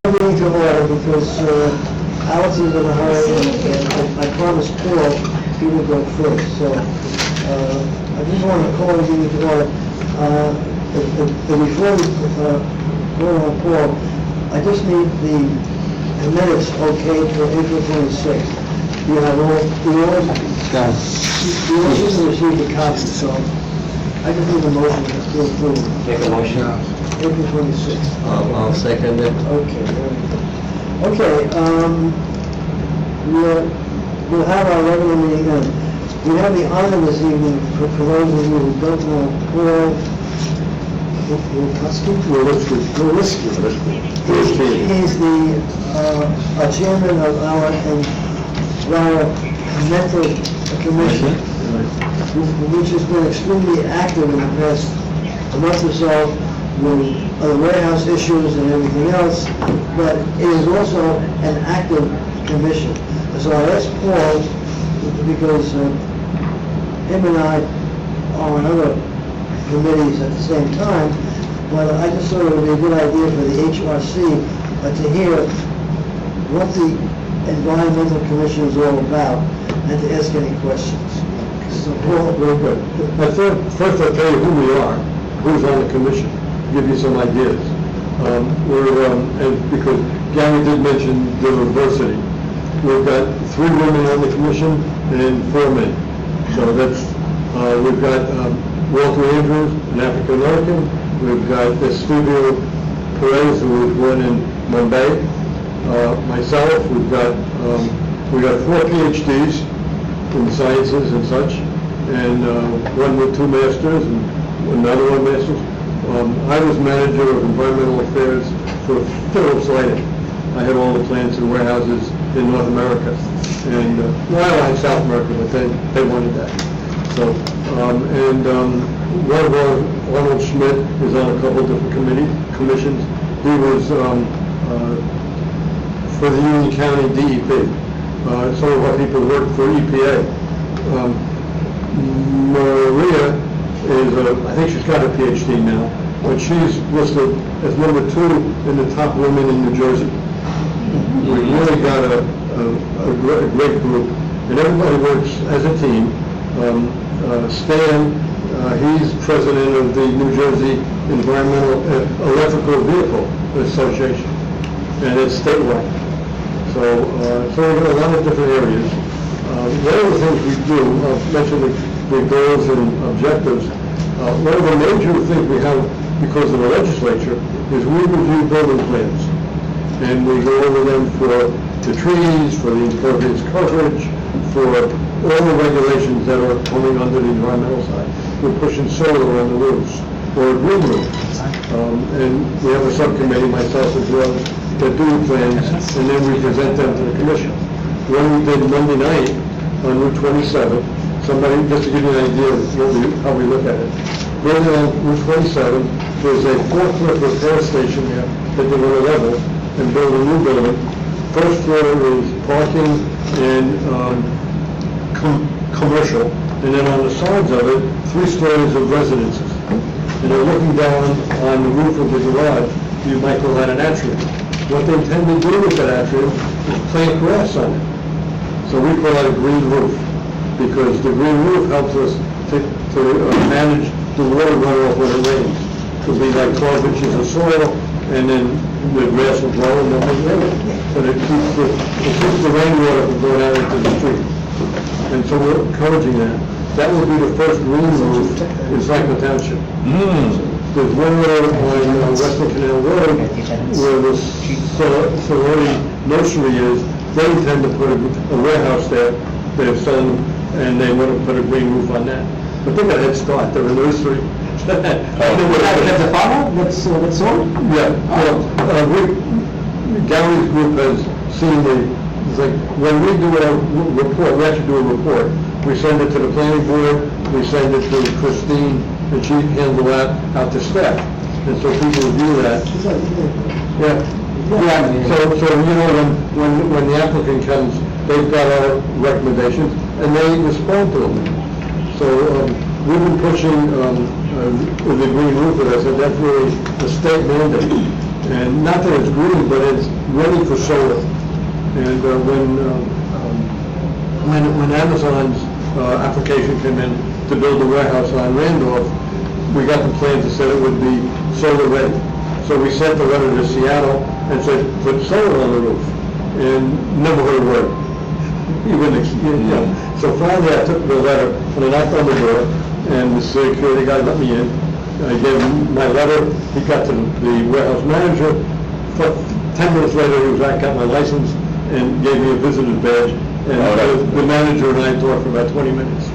Meeting to order because Alex is in a hurry and I promised Paul he would go first. So I just want to call the meeting to order. And before we go on Paul, I just need the minutes okay for April 26th. You have all, you always received a copy, so I just need a motion to approve. Make a motion. April 26th. I'll second it. Okay, very good. Okay, we'll have our regular meeting. We have the honor this evening, for those of you who don't know, Paul Willisky. He's the chairman of our mental commission, which has been extremely active in the past month or so with the warehouse issues and everything else, but it is also an active commission. So I asked Paul, because him and I are on other committees at the same time, but I just thought it would be a good idea for the HRC to hear what the Environmental Commission is all about and to ask any questions. So Paul, Very good. First I'll tell you who we are, who's on the commission, give you some ideas. And because Gary did mention diversity, we've got 3 women on the commission and 4 men. So that's, we've got Walter Andrews, an African American. We've got Estevio Perez, who was born in Mumbai. Myself, we've got 4 PhDs in sciences and such, and one with 2 masters and another one master's. I was manager of environmental affairs for Phillips Lighting. I had all the plants and warehouses in North America, and well, I had South America, but they wanted that. So, one of our, Arnold Schmidt, is on a couple of different commissions. He was for the Union County DEP. Some of our people work for EPA. Maria is, I think she's got a PhD now, but she's listed as number 2 in the top women in New Jersey. We really got a great group, and everybody works as a team. Stan, he's president of the New Jersey Environmental Electrical Vehicle Association, and it's statewide. So we've got a lot of different areas. One of the things we do, I'll mention the goals and objectives. One of the major things we have because of the legislature is we review building plans. And we go over them for the trees, for the impervious coverage, for all the regulations that are coming under the environmental side. We're pushing solar on the roofs, or a green roof. And we have a subcommittee, myself as well, that do plans, and then we present them to the commission. When we did Monday night on Route 27, somebody, just to give you an idea of how we look at it, going on Route 27, there's a forklift repair station there that they're going to level and build a new building. First floor is parking and commercial, and then on the sides of it, 3 stories of residences. And they're looking down on the roof of the garage. You might call that an atrium. What they intend to do with that atrium is plant grass on it. So we call that a green roof, because the green roof helps us to manage the water runoff when it rains. It'll be like 12 inches of soil, and then the grass will grow and nothing rain. But it keeps the rainwater from going out into the street. And so we're encouraging that. That will be the first green roof in Franklin Township. There's one road on Western Canal Road where the sorority nursery is. They intend to put a warehouse there. They're selling, and they want to put a green roof on that. But they got a head start. They're a nursery. that's a farmer? That's all? Yeah. Gary's group has seen it's like when we do a report, we actually do a report. We send it to the planning board, we send it to Christine, and she handles that out to staff. And so people review that. Yeah. So you know, when the applicant comes, they've got our recommendations, and they respond to them. So we've been pushing with the green roof, as I said, that's really a state mandate. And not that it's green, but it's ready for solar. And when Amazon's application came in to build a warehouse on Randolph, we got the plans that said it would be solar ready. So we sent the letter to Seattle and said, put solar on the roof. And never heard a word. So finally I took the letter and I knocked on the door, and the security guy let me in. I gave him my letter. He got to the warehouse manager. 10 minutes later, he was back, got my license, and gave me a visitor's badge. And the manager and I talked for about 20 minutes.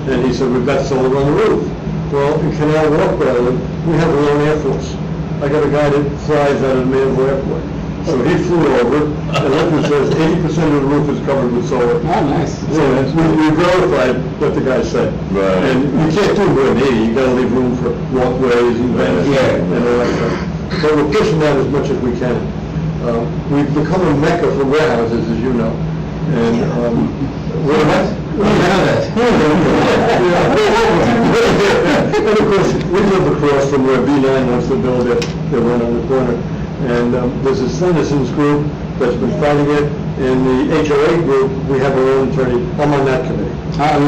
And he said, we've got solar on the roof. Well, in Canal Walk, where I live, we have our own Air Force. I got a guy that flies out of Manville Airport. So he flew over, and like it says, 80% of the roof is covered with solar. Oh, nice. So we verified what the guy said. Right. And you can't do more than 80, you gotta leave room for walkways and vents Yeah. and all that stuff. So we're pushing that as much as we can. We've become a mecca for warehouses, as you know. And, we're not. And of course, we live across from where B9 wants to build their one on the corner. And there's a citizens group that's been fighting it. In the HOA group, we have our own attorney. I'm on that committee. Yeah,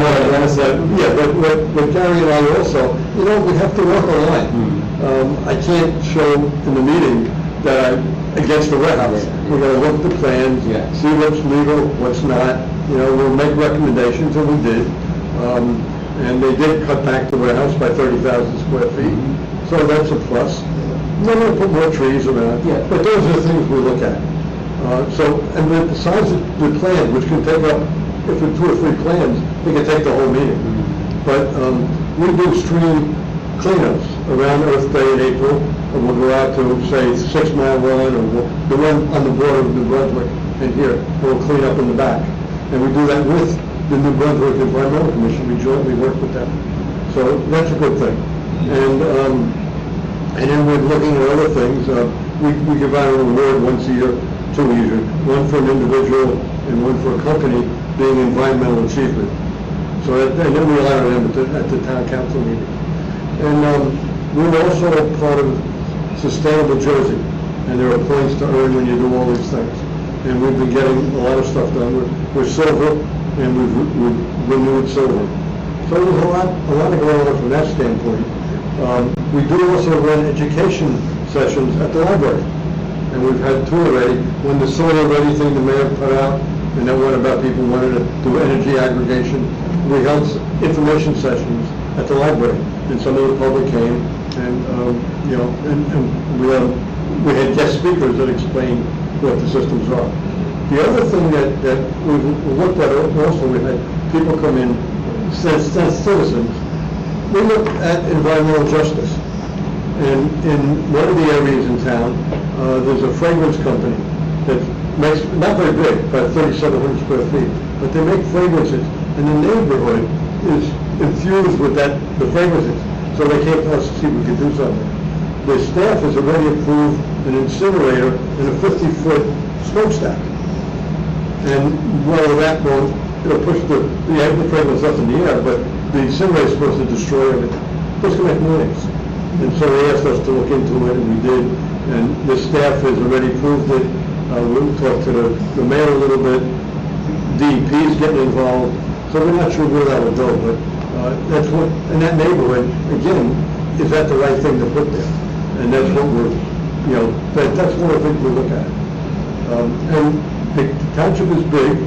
but Gary and I also, we have to walk a line. I can't show in the meeting that I'm against the warehouse. We gotta look at the plans, Yeah. see what's legal, what's not. We'll make recommendations, and we did. And they did cut back the warehouse by 30,000 square feet. So that's a plus. They're gonna put more trees around. Yeah. But those are the things we look at. And the size of the plan, which can take up, if it's 2 or 3 plans, it can take the whole meeting. But we do stream cleanups around Earth Day in April, and we'll go out to, say, 6 Mile Run, or the one on the border of New Brunswick, and here, we'll clean up in the back. And we do that with the New Brunswick Environmental Commission. We jointly work with them. So that's a good thing. And then we're looking at other things. We give out an award once a year, 2 years, one for an individual and one for a company, being environmental achievement. So and then we honor them at the town council meeting. And we're also part of Sustainable Jersey, and there are points to earn when you do all these things. And we've been getting a lot of stuff done. We're silver, and we've renewed silver. So there's a lot going on from that standpoint. We do also run education sessions at the library, and we've had 2 already. When the solar ready thing the mayor put out, and that one about people wanting to do energy aggregation, we held information sessions at the library, and some of the public came, and we had guest speakers that explained what the systems are. The other thing that we've looked at also, we've had people come in, citizens. We look at environmental justice. And in one of the areas in town, there's a fragrance company that makes, not very big, about 3,700 square feet, but they make fragrances, and the neighborhood is infused with the fragrances. So they came to us to see if we could do something. The staff has already approved an incinerator and a 50-foot smokestack. And whether that will, it'll push the fragrance up in the air, but the incinerator is supposed to destroy everything. It's going to make noise. And so they asked us to look into it, and we did. And the staff has already approved it. We'll talk to the mayor a little bit. DEP is getting involved. So we're not sure where that will go, but that's what, in that neighborhood, again, is that the right thing to put there? And that's what we're, that's one of the things we look at. And the township is big,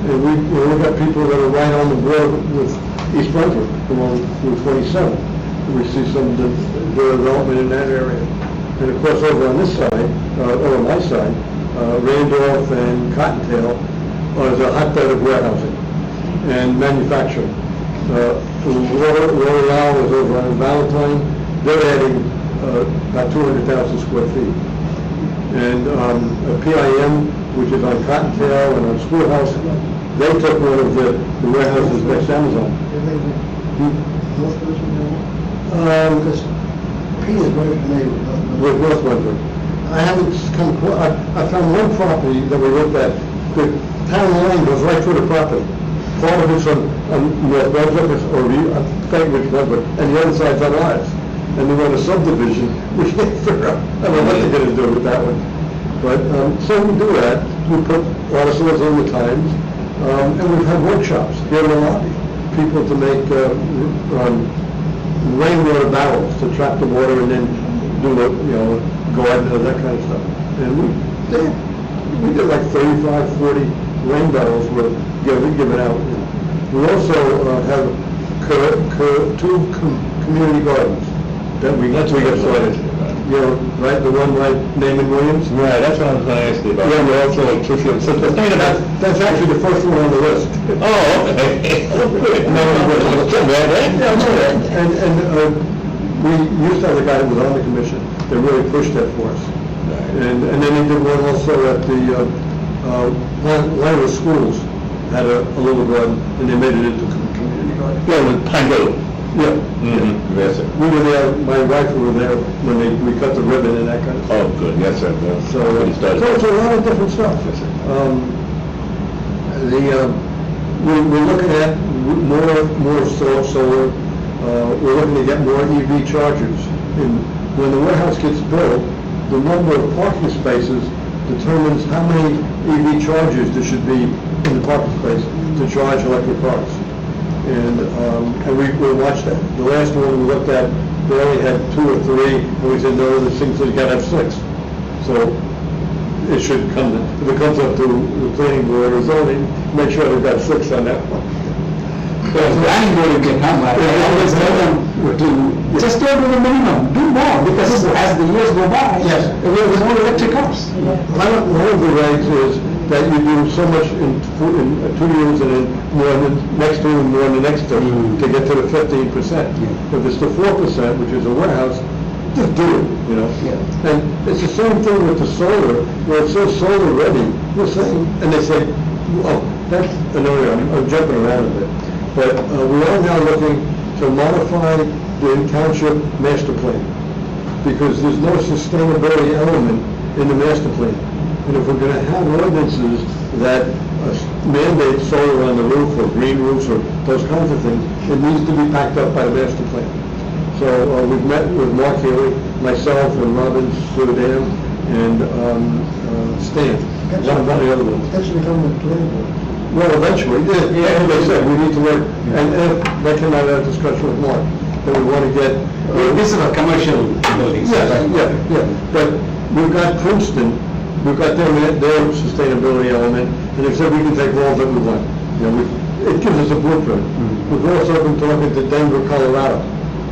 and we've got people that are right on the border with East Brunswick, along Route 27. We see some development in that area. And of course, over on this side, or on my side, Randolph and Cottontail is a hotbed of warehousing and manufacturing. L'Oreal is over on Valentine. They're adding about 200,000 square feet. And PIM, which is on Cottontail and on Schoolhouse, they took one of the warehouses next to Amazon. Because P is very familiar With North Brunswick. I haven't come, I found one property that we looked at. The town line goes right through the property. Part of it's on North Brunswick, or I forget which Brunswick, and the other side's on ours. and they want a subdivision, we can't figure out, I don't know what they're gonna do with that one. But, so we do that, we put articles on the Times, and we've had workshops here in the lobby, people to make, rainwater barrels to trap the water and then do the, garden and that kind of stuff. And we did like 35, 40 rain barrels were given out. We also have two community gardens that we got started. Right, the one right, Naaman Williams? Right, that's what I was gonna ask you about. Yeah, we're also like that's actually the first one on the list. Oh, okay. And we used to have a guy that was on the commission that really pushed that for us. And then he did one also at the, one of the schools had a little garden, and they made it into a community garden. Yeah, with Pine Grove. Yeah. Mm-hmm. Yes, sir. We were there, my wife were there when we cut the ribbon and that kind of stuff. Oh, good, yes, sir. So When he started. it's a lot of different stuff. Yes, sir. We're looking at more solar, we're looking to get more EV chargers. And when the warehouse gets built, the number of parking spaces determines how many EV chargers there should be in the parking space to charge electric cars. And we'll watch that. The last one we looked at, they only had 2 or 3, and we said, no, this thing says you gotta have 6. So it should come, if it comes up to the planning board or zoning, make sure they've got 6 on that one. Planning board can come, I always tell them to, just go to the minimum, do more, because as the years go by, Yes. there will be more electric cars. One of the regs is that you do so much in 2 years and then more in the next 2 and more in the next 2 to get to the 15%. If it's the 4%, which is a warehouse, just do it, Yeah. And it's the same thing with the solar, where it says solar ready, we're saying, and they say, oh, that's another, I'm jumping around a bit. But we are now looking to modify the Township master plan, because there's no sustainability element in the master plan. And if we're going to have ordinances that mandate solar on the roof or green roofs or those kinds of things, it needs to be backed up by the master plan. So we've met with Mark Healy, myself, and Robin Sudan, and Stan. One of the other ones. That should become the planning board. Well, eventually, as they said, we need to work, and that came out of a discussion with Mark, that we want to get. This is a commercial building. Yeah, but we've got Princeton, we've got their sustainability element, and they said we can take all that we want. It gives us a blueprint. We've also been talking to Denver, Colorado.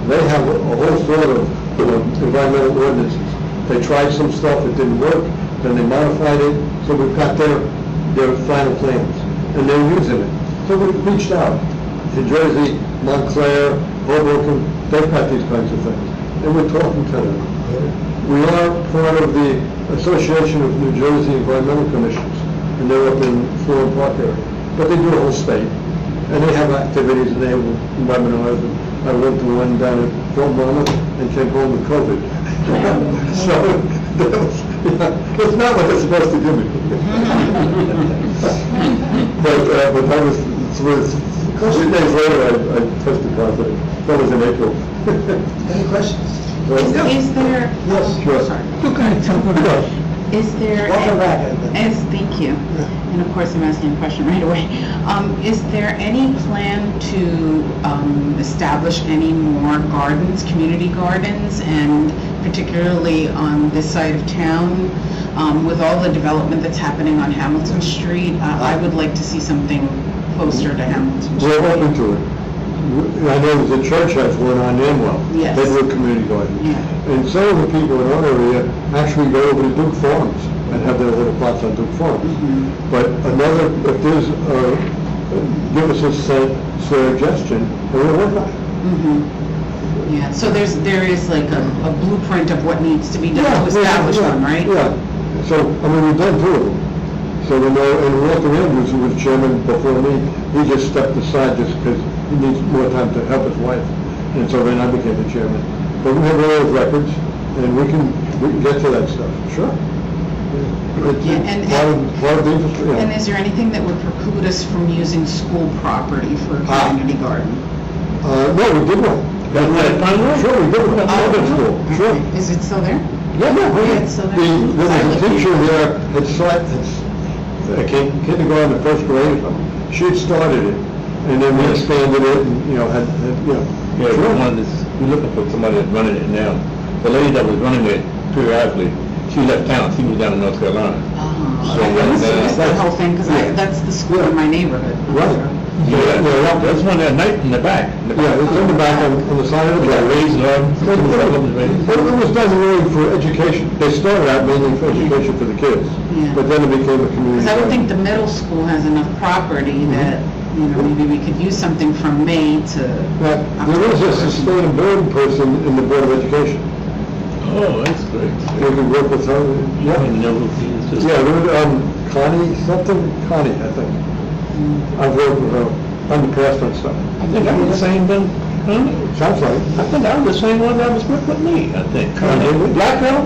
They have a whole sort of environmental ordinances. They tried some stuff, it didn't work, then they modified it, so we've got their final plans, and they're using it. So we've reached out. New Jersey, Montclair, Hoboken, they've got these kinds of things, and we're talking to them. We are part of the Association of New Jersey Environmental Commissions, and they're up in Florham Park area. But they do a whole state, and they have activities, and they have webinars. I went to one down at Fort Monmouth and came home with COVID. So, it's not what they're supposed to give me. But that was, 2 days later, I tested positive. That was in April. Any questions? Is there? Yes. Sure. Sorry. Sure. Is there? Welcome back. Thank you. And of course, I'm asking a question right away. Is there any plan to establish any more gardens, community gardens, and particularly on this side of town, with all the development that's happening on Hamilton Street? I would like to see something closer to Hamilton Street. We're open to it. I know the church has one on Amwell. Yes. They do a community garden. Yeah. And some of the people in our area actually go over to Duke Farms and have their little plots on Duke Farms. Mm-hmm. But if there's, give us a suggestion, and we'll work on it. Mm-hmm. Yeah, so there is like a blueprint of what needs to be done to establish one, right? Yeah. So, we've done 2 of them. So we know, and Walter Andrews, who was chairman before me, he just stepped aside just because he needs more time to help his wife. And so then I became the chairman. But we have all those records, and we can get to that stuff. Sure. Yeah, and- Part of the infrastructure, And is there anything that would preclude us from using school property for a community garden? No, we did one. That's not a fun one? Sure, we did, it at public school, sure. Is it still there? Yeah, Yeah, it's still there. There was a teacher there, kindergarten to first grade, she had started it, and then we expanded it, and, had, Yeah, Sure. we wanted this, we're looking for somebody that's running it now. The lady that was running it periodically, she left town, she was down in North Carolina. So, I must have missed the that's- whole thing, because yeah. that's the school in my neighborhood. Right. Yeah, that's one there, night in the back. Yeah, it's in the back on the side of the Yeah, building. raised up. It was done really for education. They started out mainly for education for the kids, Yeah. but then it became a community. Because I would garden. think the middle school has enough property that, maybe we could use something from May to. Now, there is a sustainability person in the Board of Education. Oh, that's great. We could work with her. I didn't know who she is. Yeah, there was, Connie, I think. I've worked with her on the past on stuff. I think I was the same then, Connie. Sounds like. I think I was the same one that was with me, I think. Connie? Black girl?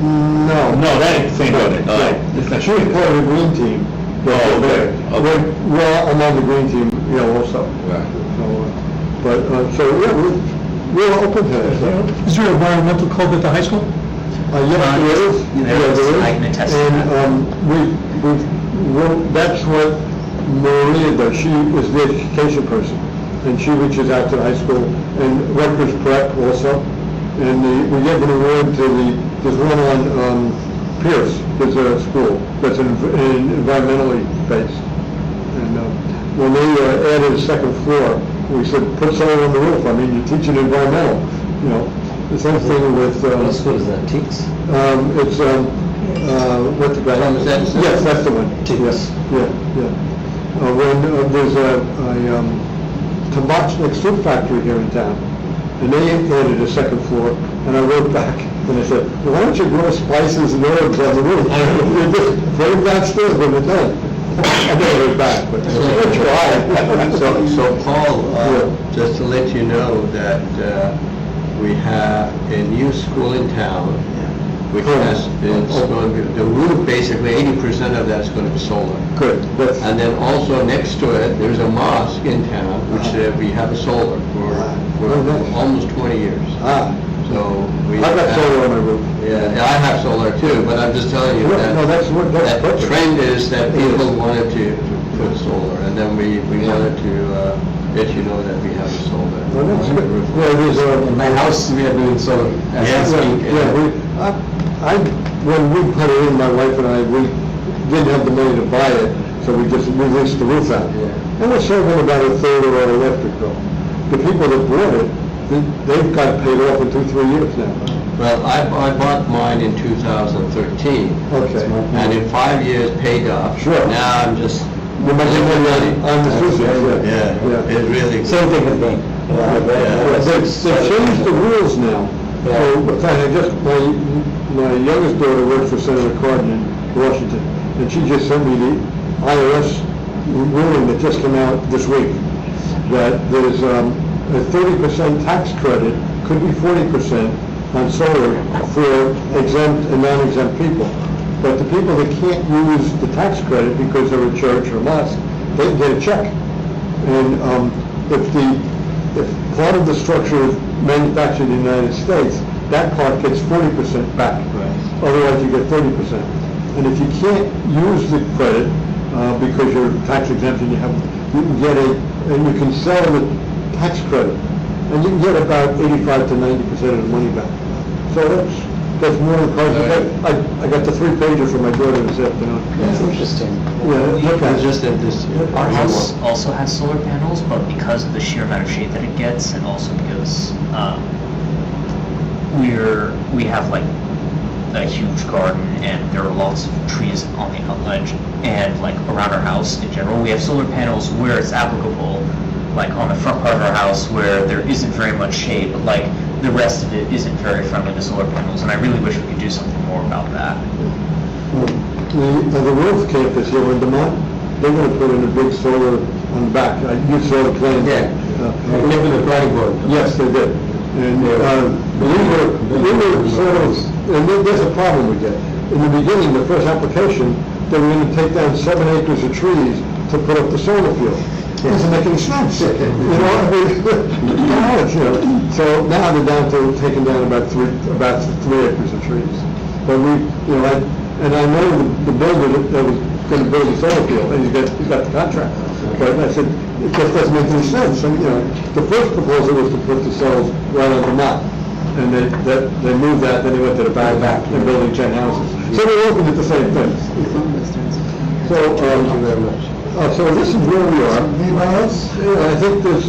No. No, that ain't the same one. All right. She was part of the green team. Oh, okay. Okay. Well, I'm on the green team, also. Right. So, yeah, we're open to that stuff. Is there an environmental code at the high school? Yes, there is. there is. there I can attest to And, that. that's what Maria does. She is the education person, and she reaches out to the high school, and Rutgers Prep also. And we gave an award to there's one on, Pierce, there's a school that's environmentally based. And, when they added a second floor, we said, put solar on the roof. I mean, you're teaching environmental, the same thing with, What school is that, Teeks? it's, what's the guy? Yes, that's the one. Teeks. Yeah. When there's a Township fruit factory here in town, and they added a second floor, and I wrote back, and I said, well, why don't you grow spices and herbs on the roof? Put them downstairs when they're done. I never wrote back, but I tried. So Paul, Yeah. just to let you know that we have a new school in town, which has, it's going to be, the roof, basically 80% of that's going to be solar. Good, that's, And then also next to it, there's a mosque in town, which we have a solar for Oh, nice. almost 20 years. So we. I've got have- solar on my roof. Yeah, I have solar too, but I'm just telling you that. No, that's That perfect. trend is that It is. people wanted to put solar, and then we wanted to let you know that we have a solar. Well, that's good. Well, there's In my house, we are doing solar. as we Yes, speak. when we put it in, my wife and I, we didn't have the money to buy it, so we just released the roof out. And we're saving about a third of our electric bill. The people that bought it, they've got it paid off in 2-3 years now. Well, I bought mine in 2013, Okay. and in 5 years paid off. Sure. Now I'm just. We're making money on the system, Yeah, it really. Same thing with me. They've changed the rules now. So, in fact, my youngest daughter works for Senator Cardin in Washington, and she just sent me the IRS ruling that just came out this week, that there's a 30% tax credit, could be 40% on solar for exempt and non-exempt people. But the people that can't use the tax credit because they're a church or mosque, they can get a check. And if part of the structure is manufactured in the United States, that part gets 40% back. Otherwise, you get 30%. And if you can't use the credit because you're tax exempt and you can get and you can sell the tax credit, and you can get about 85 to 90% of the money back. So that's more than cars. I got the 3-pager for my daughter this afternoon. That's interesting. Yeah, look at It's it. just that this. Our house also has solar panels, but because of the sheer amount of shade that it gets, and also because we have like a huge garden, and there are lots of trees on the outlet, and like around our house in general, we have solar panels where it's applicable, like on the front part of our house where there isn't very much shade, but like the rest of it isn't very friendly to solar panels, and I really wish we could do something more about that. The roof campus here in Demont, they're gonna put in a big solar on the back. You saw the plan. Yeah. We have the planning board. Yes, they did. And we were sort of, and there's a problem with that. In the beginning, the first application, they were gonna take down 7 acres of trees to put up the solar field. doesn't make any sense, you know, I mean, knowledge, you know. So now they're down to taking down about 3 acres of trees. But we, you know, and I know the builder that was gonna build the solar field, and he's got the contract. But I said, it just doesn't make any sense, and, you know, the first proposal was to put the cells right on the map. And they moved that, then they went to the back, they're building 10 houses. So they're looking at the same things. So, Thank you very much. so this is where we are. Anybody else? Yeah, I think there's,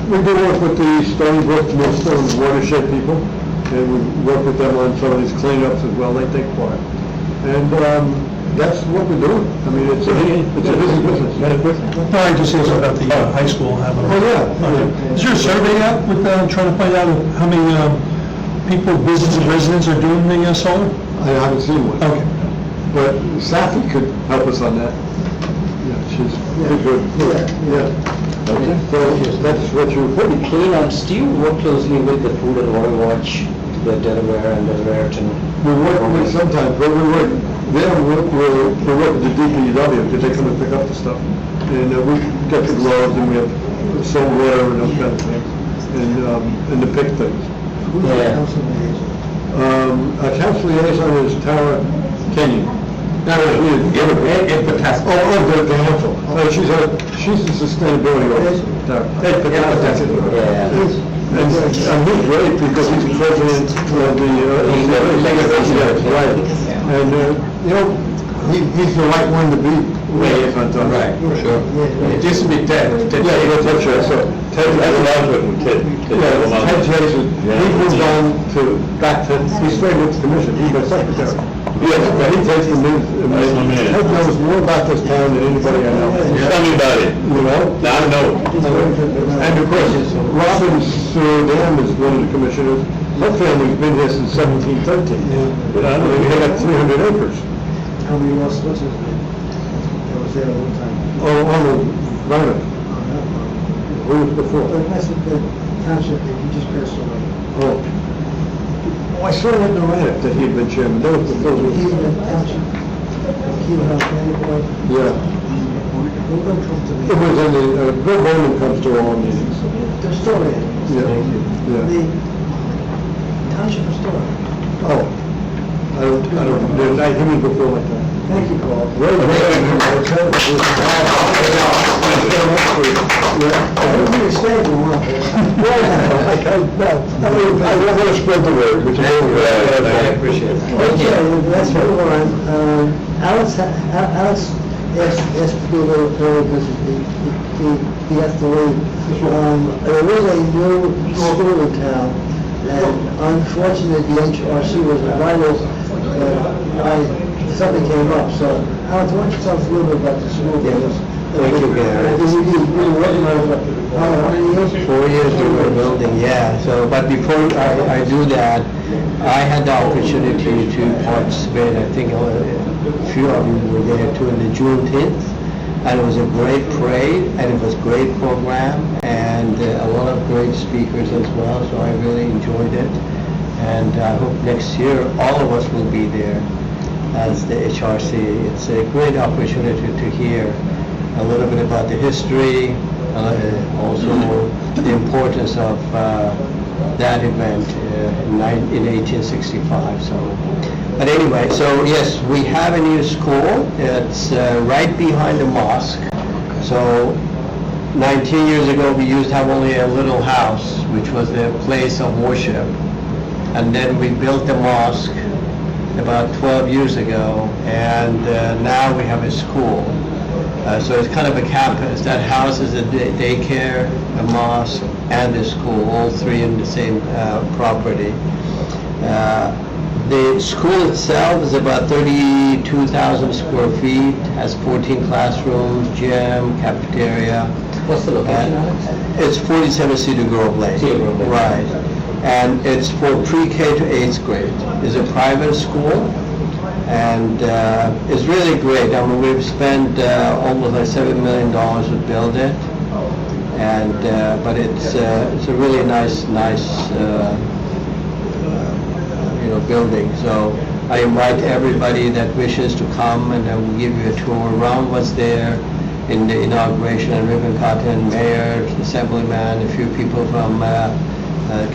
we do work with the Stony Brook, Millstone watershed people, and we work with them on some of these cleanups as well, they take part. And, that's what we're doing. I mean, it's a busy business. No, I just asked about the high school having. Oh, yeah. Okay. Is there a survey out with, trying to find out how many people, businesses, residents are doing the solar? I haven't seen one. Okay. But Safi could help us on that. Yeah, she's pretty good. Yeah. Okay. So that's what you're putting. Cleanups, do you work closely with the Food and Water Watch, the Delaware and the Raritan? We work with sometimes, but we work with the DPW, because they come and pick up the stuff. And we get the gloves, and we have salt water and those kind of things, and the pick things. Who's the Yeah. council liaison? Our council liaison is Tara Kenyon. No, Ed Patasco. The council. She's the sustainability officer. Tara. Ed Patasco. Yeah. And he's great because he's the president of the, right. And, you know, he's the right one to be liaison to. Right, sure. Yeah. It used to be Ted. Yeah, that's right, so Ted. That's what I was with Ted. Yeah, Ted Jason, he moved on back to, he stayed with the commission, he's my secretary. Yes, but he takes the news, Ted knows more about this town than anybody I know. Tell me about it. You know? Now I know. And of course, Robin Surinam is one of the commissioners. Her family's been here since 1713. Yeah. They got 300 acres. How many else, what's his name? That was there one time. Oh, Arnold Reiner, Oh, that one. who was before? That's the township, he just passed away. Oh. Oh, I saw that in the write-up that he had been chairman. That was before. Keelan Township, Keelan House, Planning Board. Yeah. They'll come to me. It was in the, Bill Bowman comes to all meetings. The historian. Yeah. The Yeah. township historian. Oh. I he was before like that. Thank you, Paul. Very I don't think it's staying for one. I want to spread the word, which is. I appreciate it. Okay, let's move on. Alex asked to do a little further because he has to leave. There is a new school in town, and unfortunately, the HRC was invited, something came up, so Alex, why don't you tell us a little bit about the school? Thank you, Gary. You've been working on it for how many years? 4 years we were building, yeah. So, but before I do that, I had the opportunity to participate. I think a few of you were there too in the Juneteenth, and it was a great parade, and it was a great program, and a lot of great speakers as well. So I really enjoyed it, and I hope next year all of us will be there as the HRC. It's a great opportunity to hear a little bit about the history, also the importance of that event in 1865. So, but anyway, so yes, we have a new school. It's right behind the mosque. So 19 years ago, we used to have only a little house, which was the place of worship, and then we built the mosque about 12 years ago, and now we have a school. So it's kind of a campus. That house is a daycare, a mosque, and a school, all three in the same property. The school itself is about 32,000 square feet, has 14 classrooms, gym, cafeteria. What's the location, Alex? It's 47 Cedar Grove Lane. Cedar Grove Lane. Right. And it's for pre-K to 8th grade. It's a private school, and it's really great. I mean, we've spent almost like $7 million to build it, and but it's a really nice building. So I invite everybody that wishes to come, and I will give you a tour around what's there, in the inauguration, and ribbon cutting, mayor, assemblyman, a few people from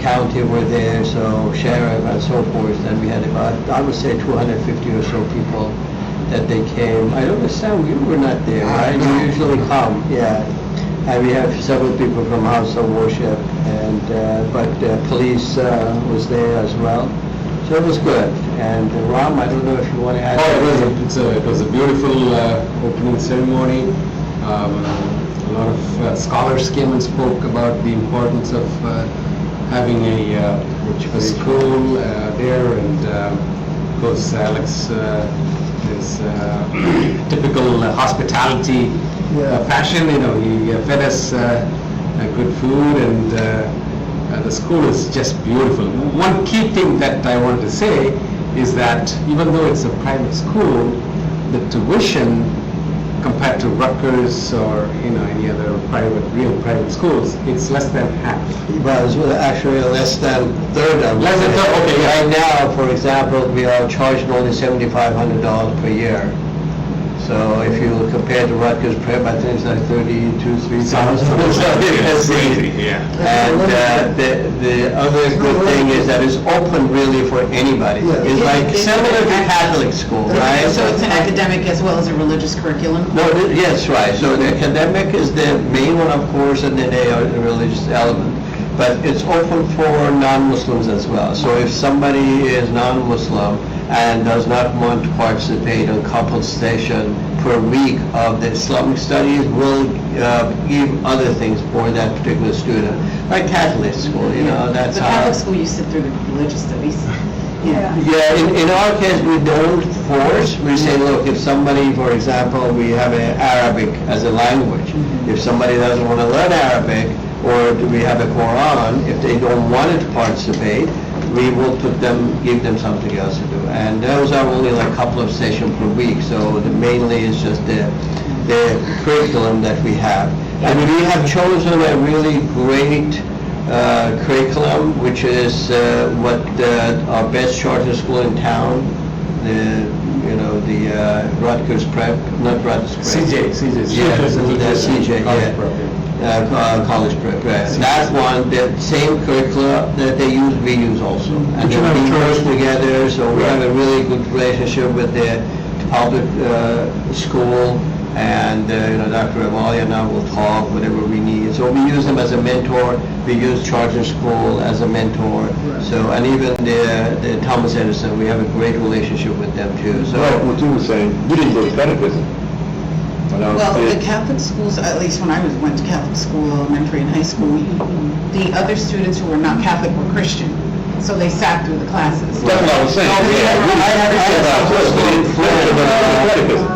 county were there, so sheriff and so forth, and we had about, I would say 250 or so people that they came. I don't understand, you were not there, right? You usually come, yeah. And we have several people from House of Worship, and, but police was there as well. So it was good. And Ram, I don't know if you want to add anything. It was a beautiful opening ceremony. A lot of scholars came and spoke about the importance of having a school there, and of course Alex is typical hospitality fashion. He fed us good food, and the school is just beautiful. One key thing that I want to say is that even though it's a private school, the tuition compared to Rutgers or any other real private schools, it's less than half. Well, it's actually less than third of it. Less than third, okay, yeah. Right now, for example, we are charging only $7,500 per year. So if you compare to Rutgers Prep, I think it's like $32,000-$3,000. So yeah. And the other good thing is that it's open really for anybody. It's like similar to Catholic school, right? So it's an academic as well as a religious curriculum? No, yes, right. So the academic is the main one, of course, and then they are the religious element. But it's open for non-Muslims as well. So if somebody is non-Muslim and does not want to participate in couple session per week of the Islamic studies, we'll give other things for that particular student. Like Catholic school, that's The how. Catholic school, you sit through the religious studies. Yeah. Yeah, in our case, we don't force. We say, look, if somebody, for example, we have Arabic as a language. If somebody doesn't want to learn Arabic, or do we have a Quran, if they don't want to participate, we will give them something else to do. And those are only like a couple of sessions per week, so mainly it's just the curriculum that we have. And we have chosen a really great curriculum, which is what our best charter school in town, the Rutgers Prep, not Rutgers Prep. CJ. Yeah, the CJ, yeah. College Prep, right. That one, the same curricula that they use, we use also. And then we work together, so we have a really good relationship with the public school, and Dr. Amalia now will talk whatever we need. So we use them as a mentor. We use charter school as a mentor. So, and even the Thomas Edison, we have a great relationship with them too. So what you were saying, you didn't go to catechism. Well, the Catholic schools, at least when I went to Catholic school, elementary and high school, the other students who were not Catholic were Christian, so they sat through the classes. That's what I was saying.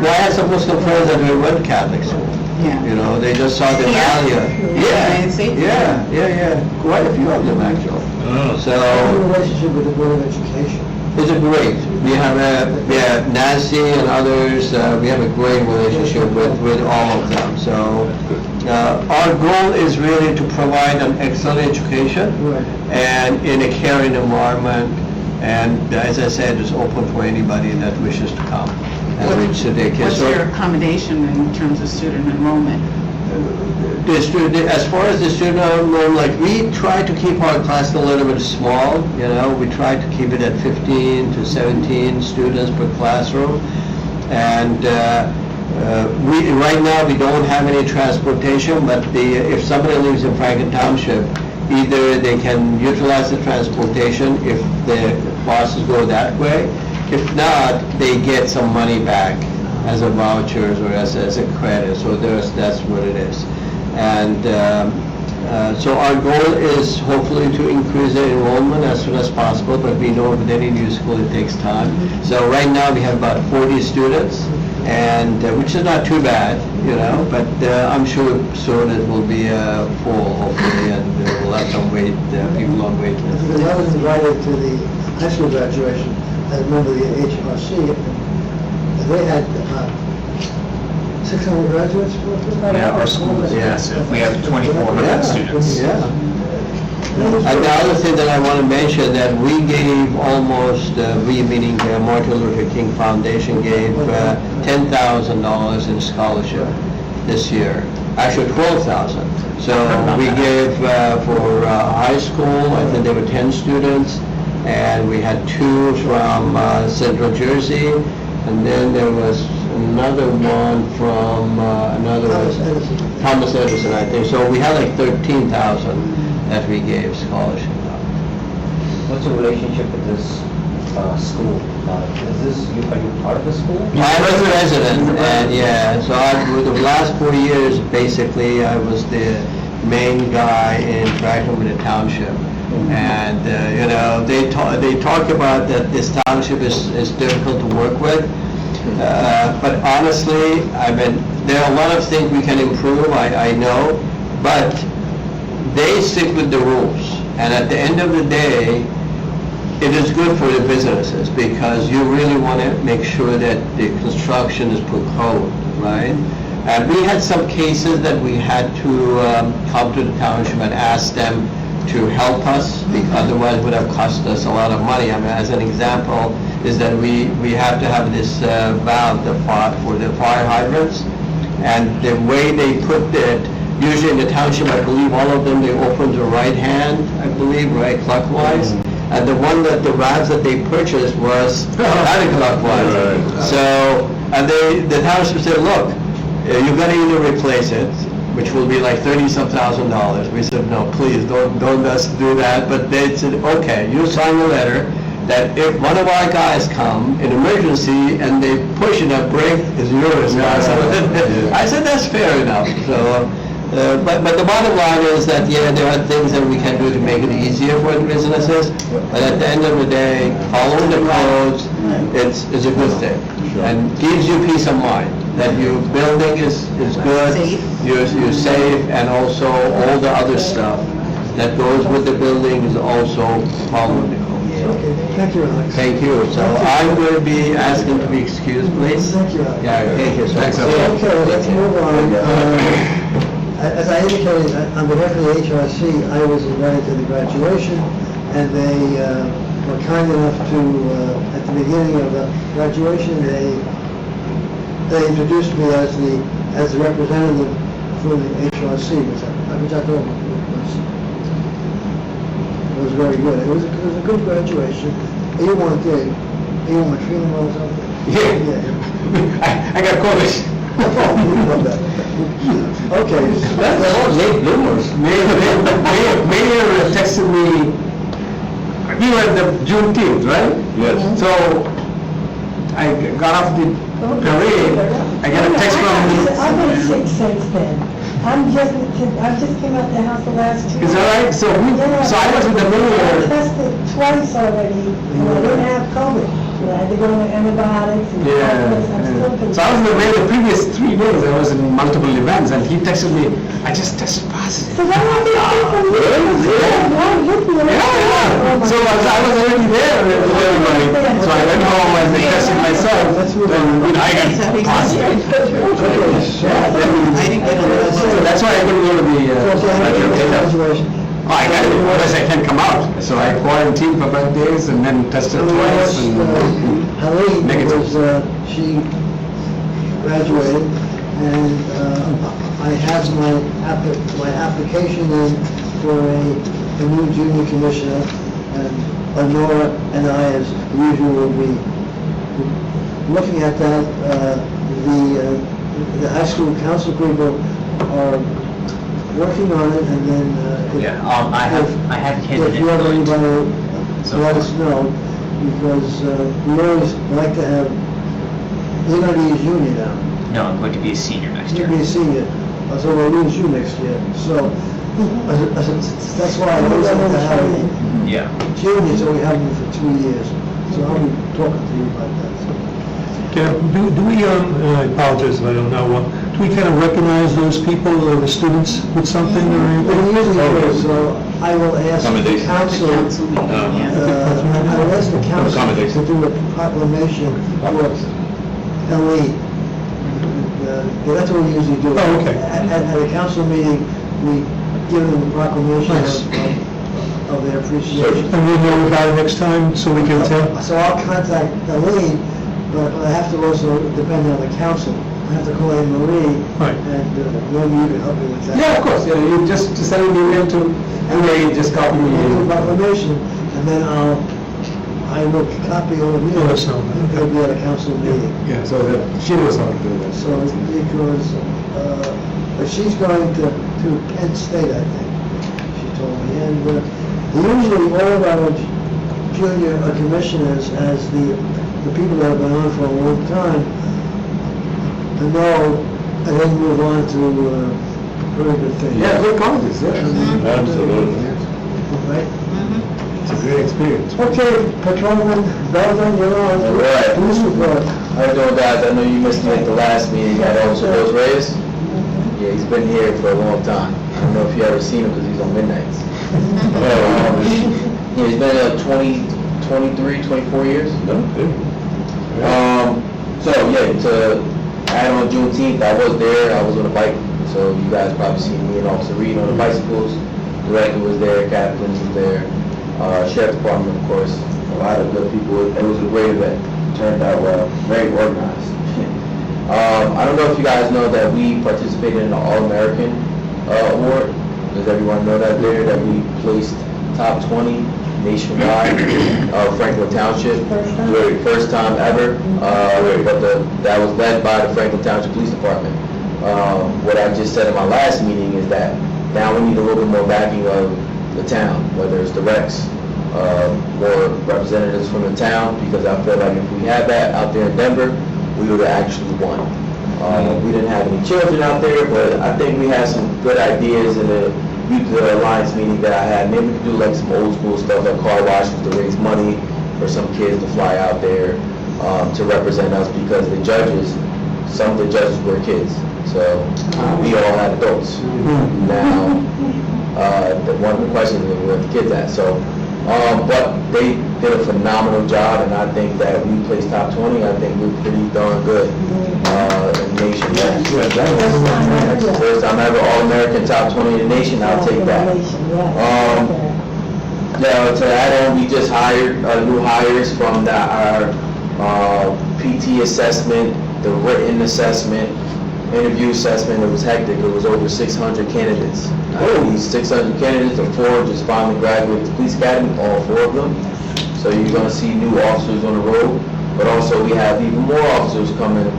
I had some Muslim friends that went to Catholic school. Yeah. They just saw the value. Yeah. Quite a few of them actually. What's the relationship with the Board of Education? It's great. We have Nancy and others, we have a great relationship with all of them. So our goal is really to provide an excellent education and in a caring environment. And as I said, it's open for anybody that wishes to come and reach their kids. What's your accommodation in terms of student enrollment? As far as the student enrollment, we try to keep our class a little bit small. We try to keep it at 15 to 17 students per classroom. And right now we don't have any transportation, but if somebody lives in Franklin Township, either they can utilize the transportation if the buses go that way. If not, they get some money back as a vouchers or as a credit. So that's what it is. And so our goal is hopefully to increase the enrollment as soon as possible, but we know with any new school it takes time. So right now we have about 40 students, and which is not too bad, but I'm sure soon it will be full hopefully, and we'll have some people on wait list. Because I was invited to the high school graduation, I remember the HRC, and they had 600 graduates? Yeah, our school is massive. We have 2,400 students. Yeah. And the other thing that I want to mention, that we gave almost, we meaning Martin Luther King Foundation gave $10,000 in scholarship this year, actually 12,000. So we gave for high school, I think there were 10 students, and we had 2 from Central Jersey, and then there was another one from Thomas Edison, I think. So we had like 13,000 that we gave scholarship. What's the relationship with this school? Are you part of the school? I was a resident, and yeah, so for the last 4 years, basically, I was the main guy in interacting with the township. And, you know, they talk about that this township is difficult to work with. But honestly, I mean, there are a lot of things we can improve, I know, but they stick with the rules. And at the end of the day, it is good for the businesses because you really want to make sure that the construction is put code, right? And we had some cases that we had to come to the township and ask them to help us, because otherwise it would have cost us a lot of money. I mean, as an example, is that we have to have this valve for the fire hydrants, and the way they put it, usually in the township, I believe all of them, they open the right hand, I believe, right, clockwise. And the one that the valves that they purchased was anti-clockwise. So, and the township said, look, you've got to either replace it, which will be like $30,000. We said, no, please, don't us do that. But they said, okay, you sign a letter that if one of our guys come in emergency and they push it, a brake is yours. I said, that's fair enough. So, but the bottom line is that, yeah, there are things that we can do to make it easier for the businesses, but at the end of the day, following the codes, it's a good thing. And gives you peace of mind that your building is good, you're safe, and also all the other stuff that goes with the building is also following the code. Okay, thank you, Alex. Thank you. So I'm going to be asking to be excused, please. Thank you, Alex. Yeah, thank you. Thanks, Okay, let's move on. As I indicated, on behalf of the HRC, I was invited to the graduation, and they were kind enough to, at the beginning of the graduation, they introduced me as the representative for the HRC, which I thought was very good. It was a good graduation. You weren't there. You weren't feeling well or something? Yeah. I got COVID. Okay. That's all late bloomers. Mayor texted me, we were at the Juneteenth, right? Yes. So I got off the parade, I got a text from... I've been sick since then. I just came out the house the last 2 Is that right? So I was with the I mayor. tested twice already, and I didn't have COVID. I had to go on antibiotics and I'm still So I was with the mayor the previous 3 days, I was in multiple events, and he texted me, I just tested positive. So why don't you say from me? Why would you? Yeah. So I was already there with everybody. So I went home and I tested myself, and I got positive. So that's why I couldn't go to the Graduation. Oh, I got it, otherwise I can't come out. So I quarantined for 5 days and then tested twice and Helene negative. she graduated, and I have my application in for a new junior commissioner, and Honora and I, as usual, will be looking at that. The high school council people are working on it, and then I have if you have anybody, let us know, because we always like to have, you're going to be a junior now. No, I'm going to be a senior next year. You'll be a senior, so we'll lose you next year. So that's why I always like to have Yeah. juniors, so we have them for 2 years. So I'll be talking to you about that. Do we, I apologize if I don't know, do we kind of recognize those people, or the students, with something or Well, anything? usually do, so I will ask the Accommodation. council, I will ask the council Accommodation. to do a proclamation for Helene. That's what we usually do. Oh, okay. At a council meeting, we give them a proclamation Nice. of their appreciation. And we'll know about it next time, so we can tell? So I'll contact Helene, but I have to also depend on the council. I have to call Anne Marie. Right. And maybe you can help me with that. Yeah, of course, you just send an email to, and just copy me. Make a proclamation, and then I will copy all of you. Let us know. It'll be at a council meeting. Yeah, so that she knows how to do that. So, because, but she's going to Penn State, I think, she told me, and usually all of our junior commissioners, as the people that have been on for a long time, know, and then move on to very good things. Yeah, good colleges, yeah. Absolutely. Right? It's a great experience. Okay, Patrolman Belvin, you're on. All right. Police report. How you doing, guys? I know you missed me at the last meeting at Officer Rose Reyes. Yeah, he's been here for a long time. I don't know if you ever seen him because he's on midnights. Yeah, he's been 23, 24 years. So yeah, to add on Juneteenth, I was there. I was on a bike, so you guys probably seen me and Officer Reed on the bicycles. Director was there, Captain was there, Sheriff's Department, of course. A lot of good people. It was a great event. Turned out well. Very organized. I don't know if you guys know that we participated in the All-American Award. Does everyone know that there? That we placed top 20 nationwide of Franklin Township. First time ever. But that was led by the Franklin Township Police Department. What I just said in my last meeting is that now we need a little bit more backing of the town, whether it's the Rex, more representatives from the town, because I feel like if we had that out there in Denver, we would have actually won. We didn't have any children out there, but I think we had some good ideas in the Youth Alliance meeting that I had. Maybe we could do like some old school stuff, like car washes to raise money for some kids to fly out there to represent us, because the judges, some of the judges were kids. So we all had adults. Now, one of the questions is where the kids at. So, but they did a phenomenal job, and I think that we placed top 20. I think we're pretty darn good in the nation. First time ever All-American top 20 in the nation. I'll take that. Now, to add on, we just hired new hires from our PT assessment, the written assessment, interview assessment. It was hectic. It was over 600 candidates. These 600 candidates, the 4 just finally graduated the police academy, all 4 of them. So you're going to see new officers on the road, but also we have even more officers coming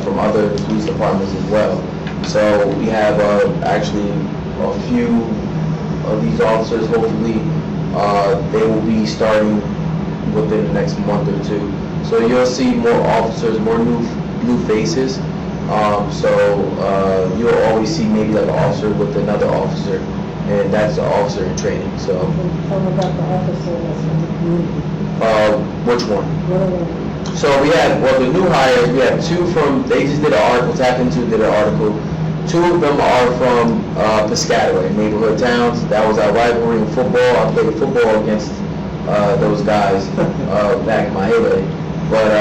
from other police departments as well. So we have actually a few of these officers, hopefully they will be starting within the next month or 2. So you'll see more officers, more new faces. So you'll always see maybe like an officer with another officer, and that's the officer in training. So. Tell me about the officer that's in the community. Which one? So we had, well, the new hires, we have 2 from, they just did an article, Tap Into did an article. 2 of them are from Piscataway, neighborhood towns. That was our rivalry in football. I played football against those guys back in my heyday. But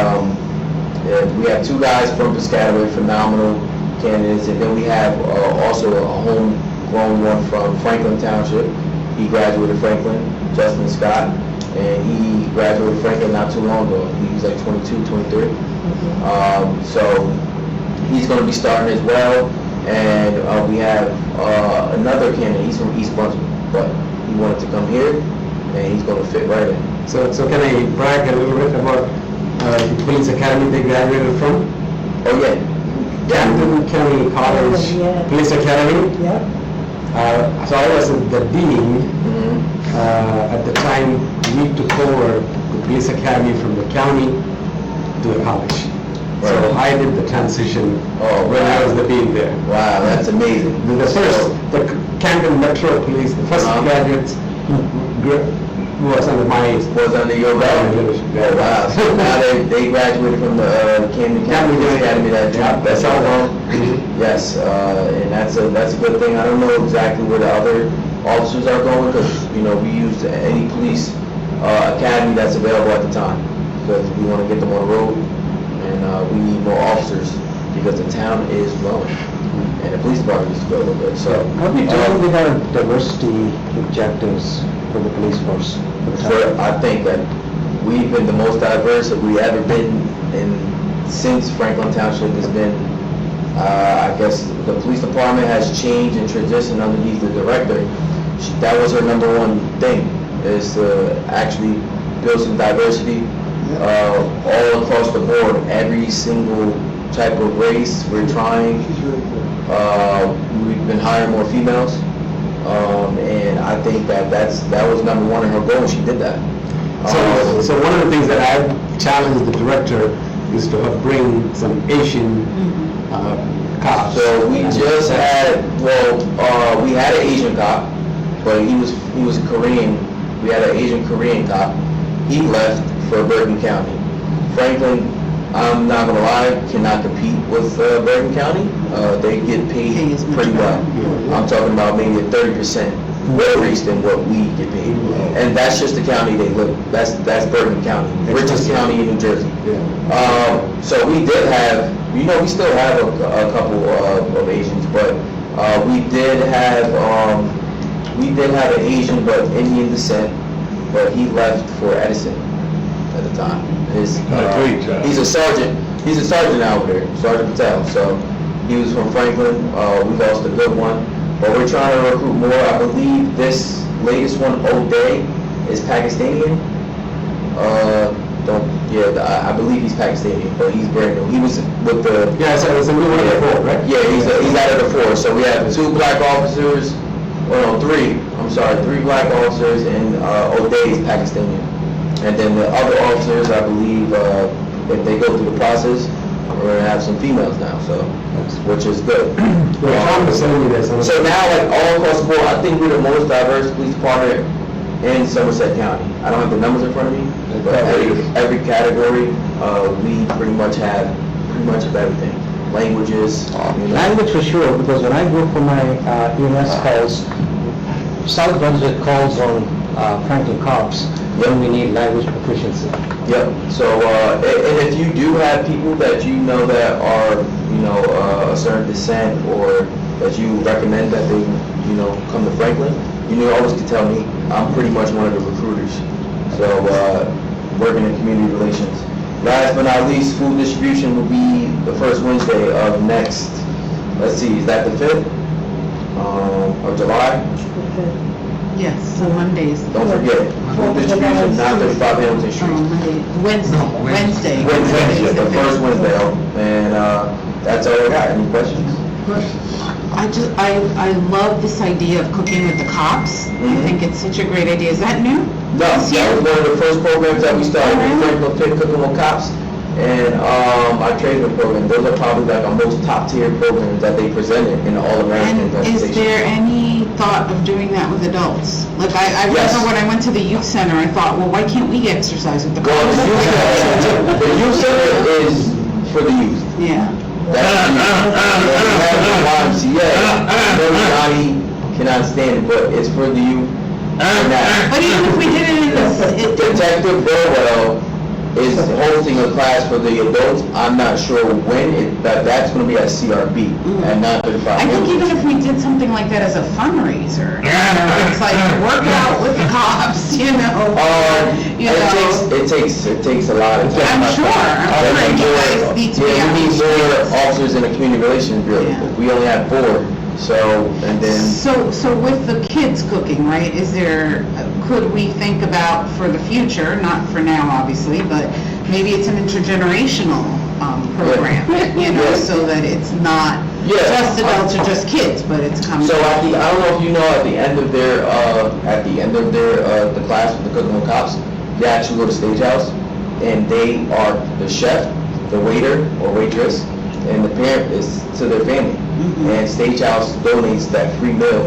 we have 2 guys from Piscataway, phenomenal candidates, and then we have also a homegrown one from Franklin Township. He graduated Franklin, Justin Scott, and he graduated Franklin not too long ago. He was like 22, 23. So he's going to be starting as well, and we have another candidate. He's from East Brunswick, but he wanted to come here, and he's going to fit right in. So can I brag a little bit about the police academy they graduated from? Oh yeah. Camden County College Police Academy. Yep. So I was the dean. At the time, we took over the police academy from the county to the college. So I did the transition when I was the dean there. Wow, that's amazing. The Camden Metro Police, the first graduates was under my... Was under your belt? Oh, wow. So now they graduated from the Camden County Police Academy. That's how long? Yes, and that's a good thing. I don't know exactly where the other officers are going, because, you know, we use any police academy that's available at the time, because we want to get them on the road, and we need more officers, because the town is growing, and the police department needs to grow a little bit, so. What we do with our diversity objectives for the police force? I think that we've been the most diverse that we've ever been since Franklin Township has been I guess the police department has changed and transitioned underneath the director. That was her number one thing, is to actually build some diversity all across the board, every single type of race we're trying. We've been hiring more females, and I think that was number one in her goal, and she did that. So one of the things that I've challenged the director is to bring some Asian cops. So we just had, we had an Asian cop, but he was Korean. We had an Asian Korean cop. He left for Bergen County. Franklin, I'm not gonna lie, cannot compete with Bergen County. They get paid pretty well. I'm talking about maybe a 30% increase than what we get paid. And that's just the county they live. That's Bergen County, richest county in New Jersey. So we did have, we still have a couple of Asians, but we did have an Asian but Indian descent, but he left for Edison at the time. He's a sergeant. He's a sergeant out there, Sergeant Patel. So he was from Franklin. We lost a good one, but we're trying to recruit more. I believe this latest one, O'Day, is Pakistani. I believe he's Pakistani, but he's brand new. He was with the... Yeah, so it's a new one of the four, right? Yeah, he's out of the four. So we have 2 black officers, 3 black officers, and O'Day is Pakistani. And then the other officers, I believe, if they go through the process, we're going to have some females now, so, which is good. So now, like, all across the board, I think we're the most diverse police department in Somerset County. I don't have the numbers in front of me, but every category, we pretty much have of everything. Languages. Language for sure, because when I go for my EMS calls, South Brunswick calls on Franklin cops when we need language proficiency. Yep. So, and if you do have people that you know that are, a certain descent, or that you recommend that they, come to Franklin, you always can tell me. I'm pretty much one of the recruiters. So, working in community relations. Last but not least, food distribution will be the first Wednesday of next, let's see, is that the 5th of July? Yes, so Mondays. Don't forget, food distribution, 935 Hamilton Street. Wednesday. Wednesday, the first Wednesday, and that's all I got. Any questions? I love this idea of cooking with the cops. I think it's such a great idea. Is that new? No, that was one of the first programs that we started. Franklin picked Cooking with Cops, and our training program. Those are probably like our most top tier programs that they presented in the All-American And presentation. is there any thought of doing that with adults? Like I remember when I went to the youth center, I thought, well, why can't we exercise with the cops? Well, the youth center is for the youth. Yeah. That's the YMCA. Everybody cannot stand it, but it's for the youth. But even if we did it in this, Detective Burwell is hosting a class for the adults. I'm not sure when, that's going to be at CRB at 9:35. I think even if we did something like that as a fundraiser, it's like work out with the cops, It takes a lot of time. I'm sure you guys need to be Yeah, we need more officers in the community relations bureau. Yeah. We only have 4, so, and then... So with the kids cooking, right, could we think about for the future, not for now obviously, but maybe it's an intergenerational program, so that it's not just adults or just kids, but it's coming. So I don't know if you know, at the end of their the class with the Cooking with Cops, they actually go to Stage House, and they are the chef, the waiter or waitress, and the parent is to their family. And Stage House donates that free meal,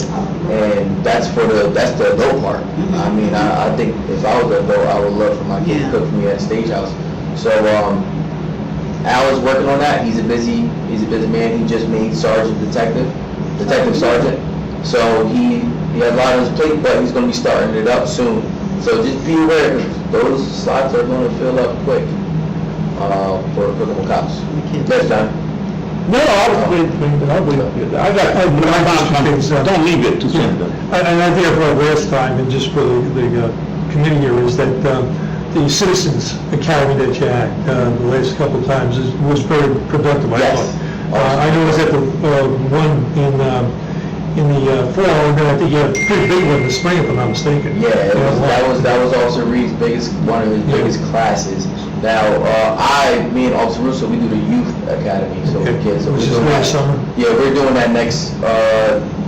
and that's the adult part. I mean, I think if I was an adult, I would love for my kid to cook for me at Stage House. So Al is working on that. He's a busy man. He just made detective sergeant. So he has a lot on his plate, but he's going to be starting it up soon. So just be aware, those slots are going to fill up quick for Cooking with Cops. Yes, John. No, I'll wait up here. Don't leave it too soon. And I think I brought last time, and just for the committee here, is that the Citizens Academy that you had the last couple of times was very productive, I Yes. thought. I know it was at the one in the fall, and then I think you had a pretty big one in the spring, if I'm not mistaken. Yeah, Yeah, that was Officer Reed's one of his biggest classes. Now, me and Officer Russo, we do the youth academy, so for Okay. kids. So Which we're is doing last that- summer? Yeah, we're doing that next,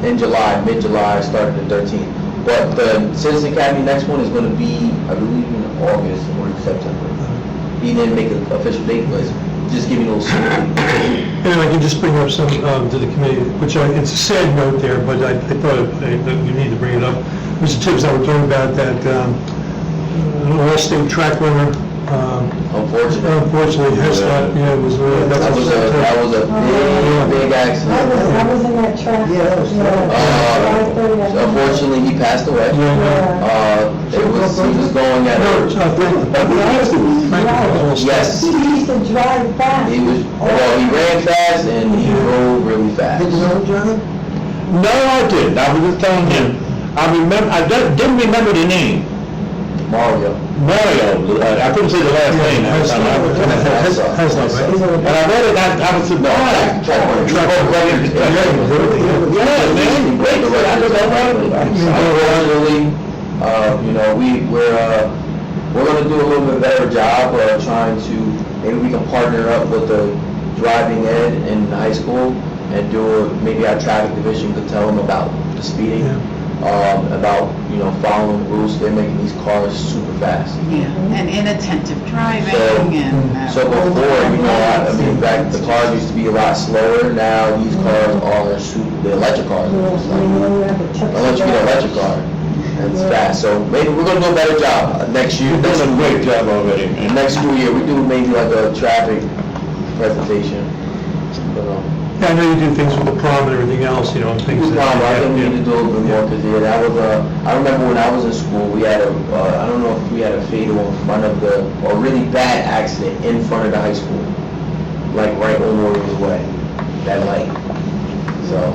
in July, mid-July, starting the 13th. But the Citizen Academy next one is gonna be, I believe, in August or September. He didn't make an official date, but just give me a little sneak peek. And I can just bring up some to the committee, which it's a sad note there, but I thought that you need to bring it up. Mr. Tibbs and I were talking about that West State track runner, unfortunately, has not, it was, That was a big accident. I was in that track. Yeah, that was Unfortunately, he passed away. He was going at Yes. He used to drive fast. He ran fast and he drove really fast. Did you know John? No, I didn't. I was just telling him. I didn't remember the name. Mario. Mario, I couldn't say the last name. That time. And I read it, I was surprised. Yeah, man, great. Unfortunately, we're gonna do a little bit better job of trying to, maybe we can partner up with the driving ed in high school and maybe our traffic division could tell them about the speeding, about, following the rules. They're making these cars super fast. Yeah, and inattentive driving So before, back, the cars used to be a lot slower. Now these cars are the electric cars. Unless you get an electric car, and it's fast. So maybe we're gonna do a better job next year. You're doing a great job already. Next school year, we do maybe like a traffic presentation. Yeah, I know you do things with the prom and everything else, and things. I think we need to do a little bit more, because that was I remember when I was in school, we had I don't know if we had a fatal in front of a really bad accident in front of the high school, like right on Warriors Way, that light. So,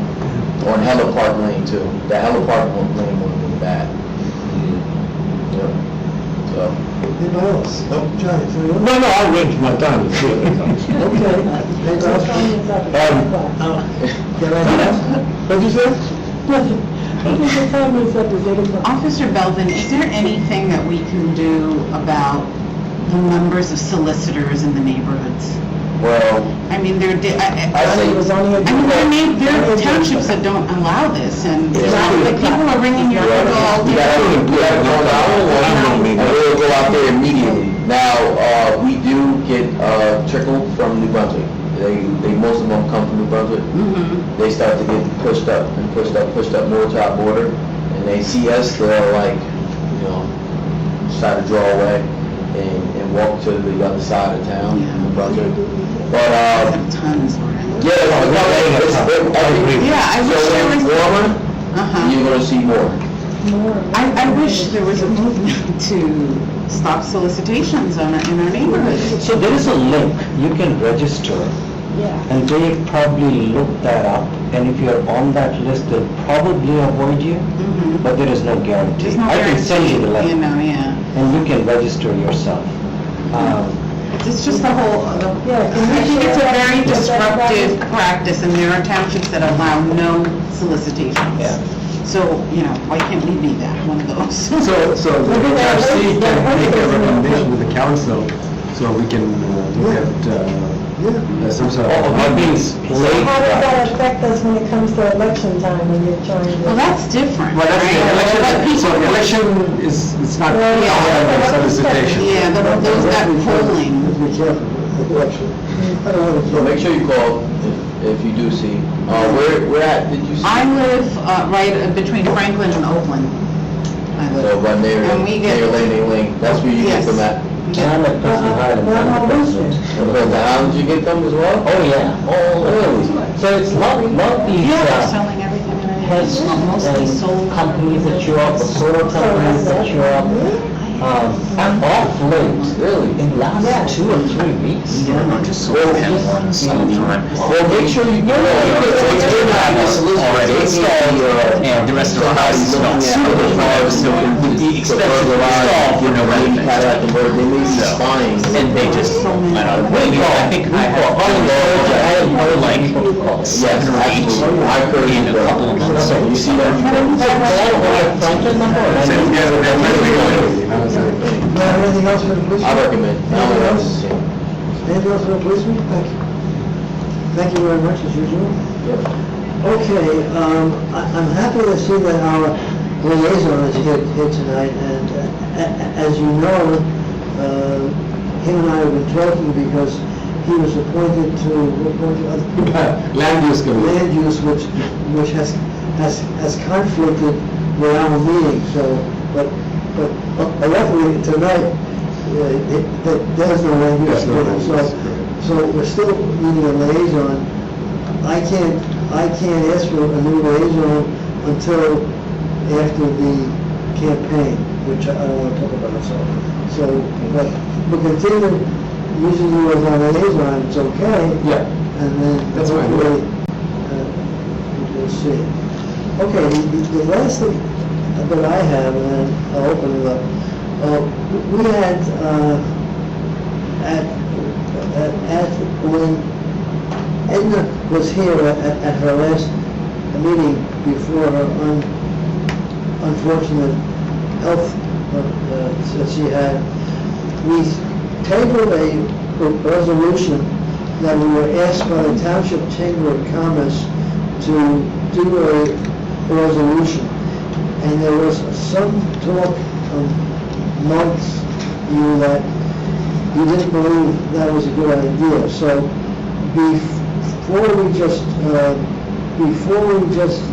on Hella Park Lane too. That Hella Park Lane was really bad. Yeah. So. Anybody else? No, John, anything else? No, I went to my time to see it. Okay. Anybody else? Can I have? What'd you say? Officer Belvin, is there anything that we can do about the numbers of solicitors in the neighborhoods? Well, I mean, there are townships that don't allow this, and people are ringing your doorbell all we day. gotta call 911, and we'll go out there immediately. Now, we do get trickle from New Brunswick. Most of them come from New Brunswick. They start to get pushed up more to our border, and they see us, they're like, try to draw away and walk to the other side of town, New Brunswick. But, Tons, right? I wish there was warmer, you're gonna see more. I wish there was a movement to stop solicitations in our neighborhoods. So there is a link, you can register, and they probably look that up, and if you're on that list, they'll probably avoid you, but there is no guarantee. There's no I can send you the guarantee, link, and you can register yourself. It's just the whole, I think it's a very disruptive practice, and there are townships that allow no solicitations. So, why can't we be that, one of those? So the HRC can make a recommendation to the council, so we can look at some sort of... How does that affect us when it comes to election time, when you're trying to... Well, that's different. Well, that's the election, so election it's not solicitation. Yeah, those that polling. Be careful with election. I don't want to. So make sure you call if you do see. Where at, did you see? I live right between Franklin and Oakland. So right near Landing Lane, that's where you get them at. I'm at Preston Highland. The Highlands, you get them as well? Oh, yeah. Oh, really? So it's not these Yeah, they're selling everything in it. heads Mostly sold. and companies that show up, or solar companies that show up. I'm off late, really, in last 2 or 3 weeks. Yeah, not just solar panel ones all the time. Well, make sure you get Already installed, and the rest of the house is not suitable for them, so with the expensive install for no revenue. They may be spying. And they just, I think I had like 7 or 8 in a couple of months. You see that? Do you have anything else for the police? I recommend. Anything else? Anything else for the policeman? Thank you. Thank you very much, as usual. Okay, I'm happy to see that our liaison is here tonight, and as you know, him and I have been talking because he was appointed to, Land use committee. land use, which has conflicted with our meeting, so, but luckily tonight, there's no land use committee, so we're still needing a liaison. I can't ask for a new liaison until after the campaign, which I don't want to talk about, so, but we'll continue using you as our liaison, it's okay. Yeah. And then That's fine. hopefully, we'll see. Okay, the last thing that I have, and then I'll open it up. We had, when Edna was here at her last meeting before her unfortunate health that she had, we tabled a resolution that we were asked by the Township Chamber of Commerce to do a resolution. And there was some talk amongst you that you didn't believe that was a good idea. So before we just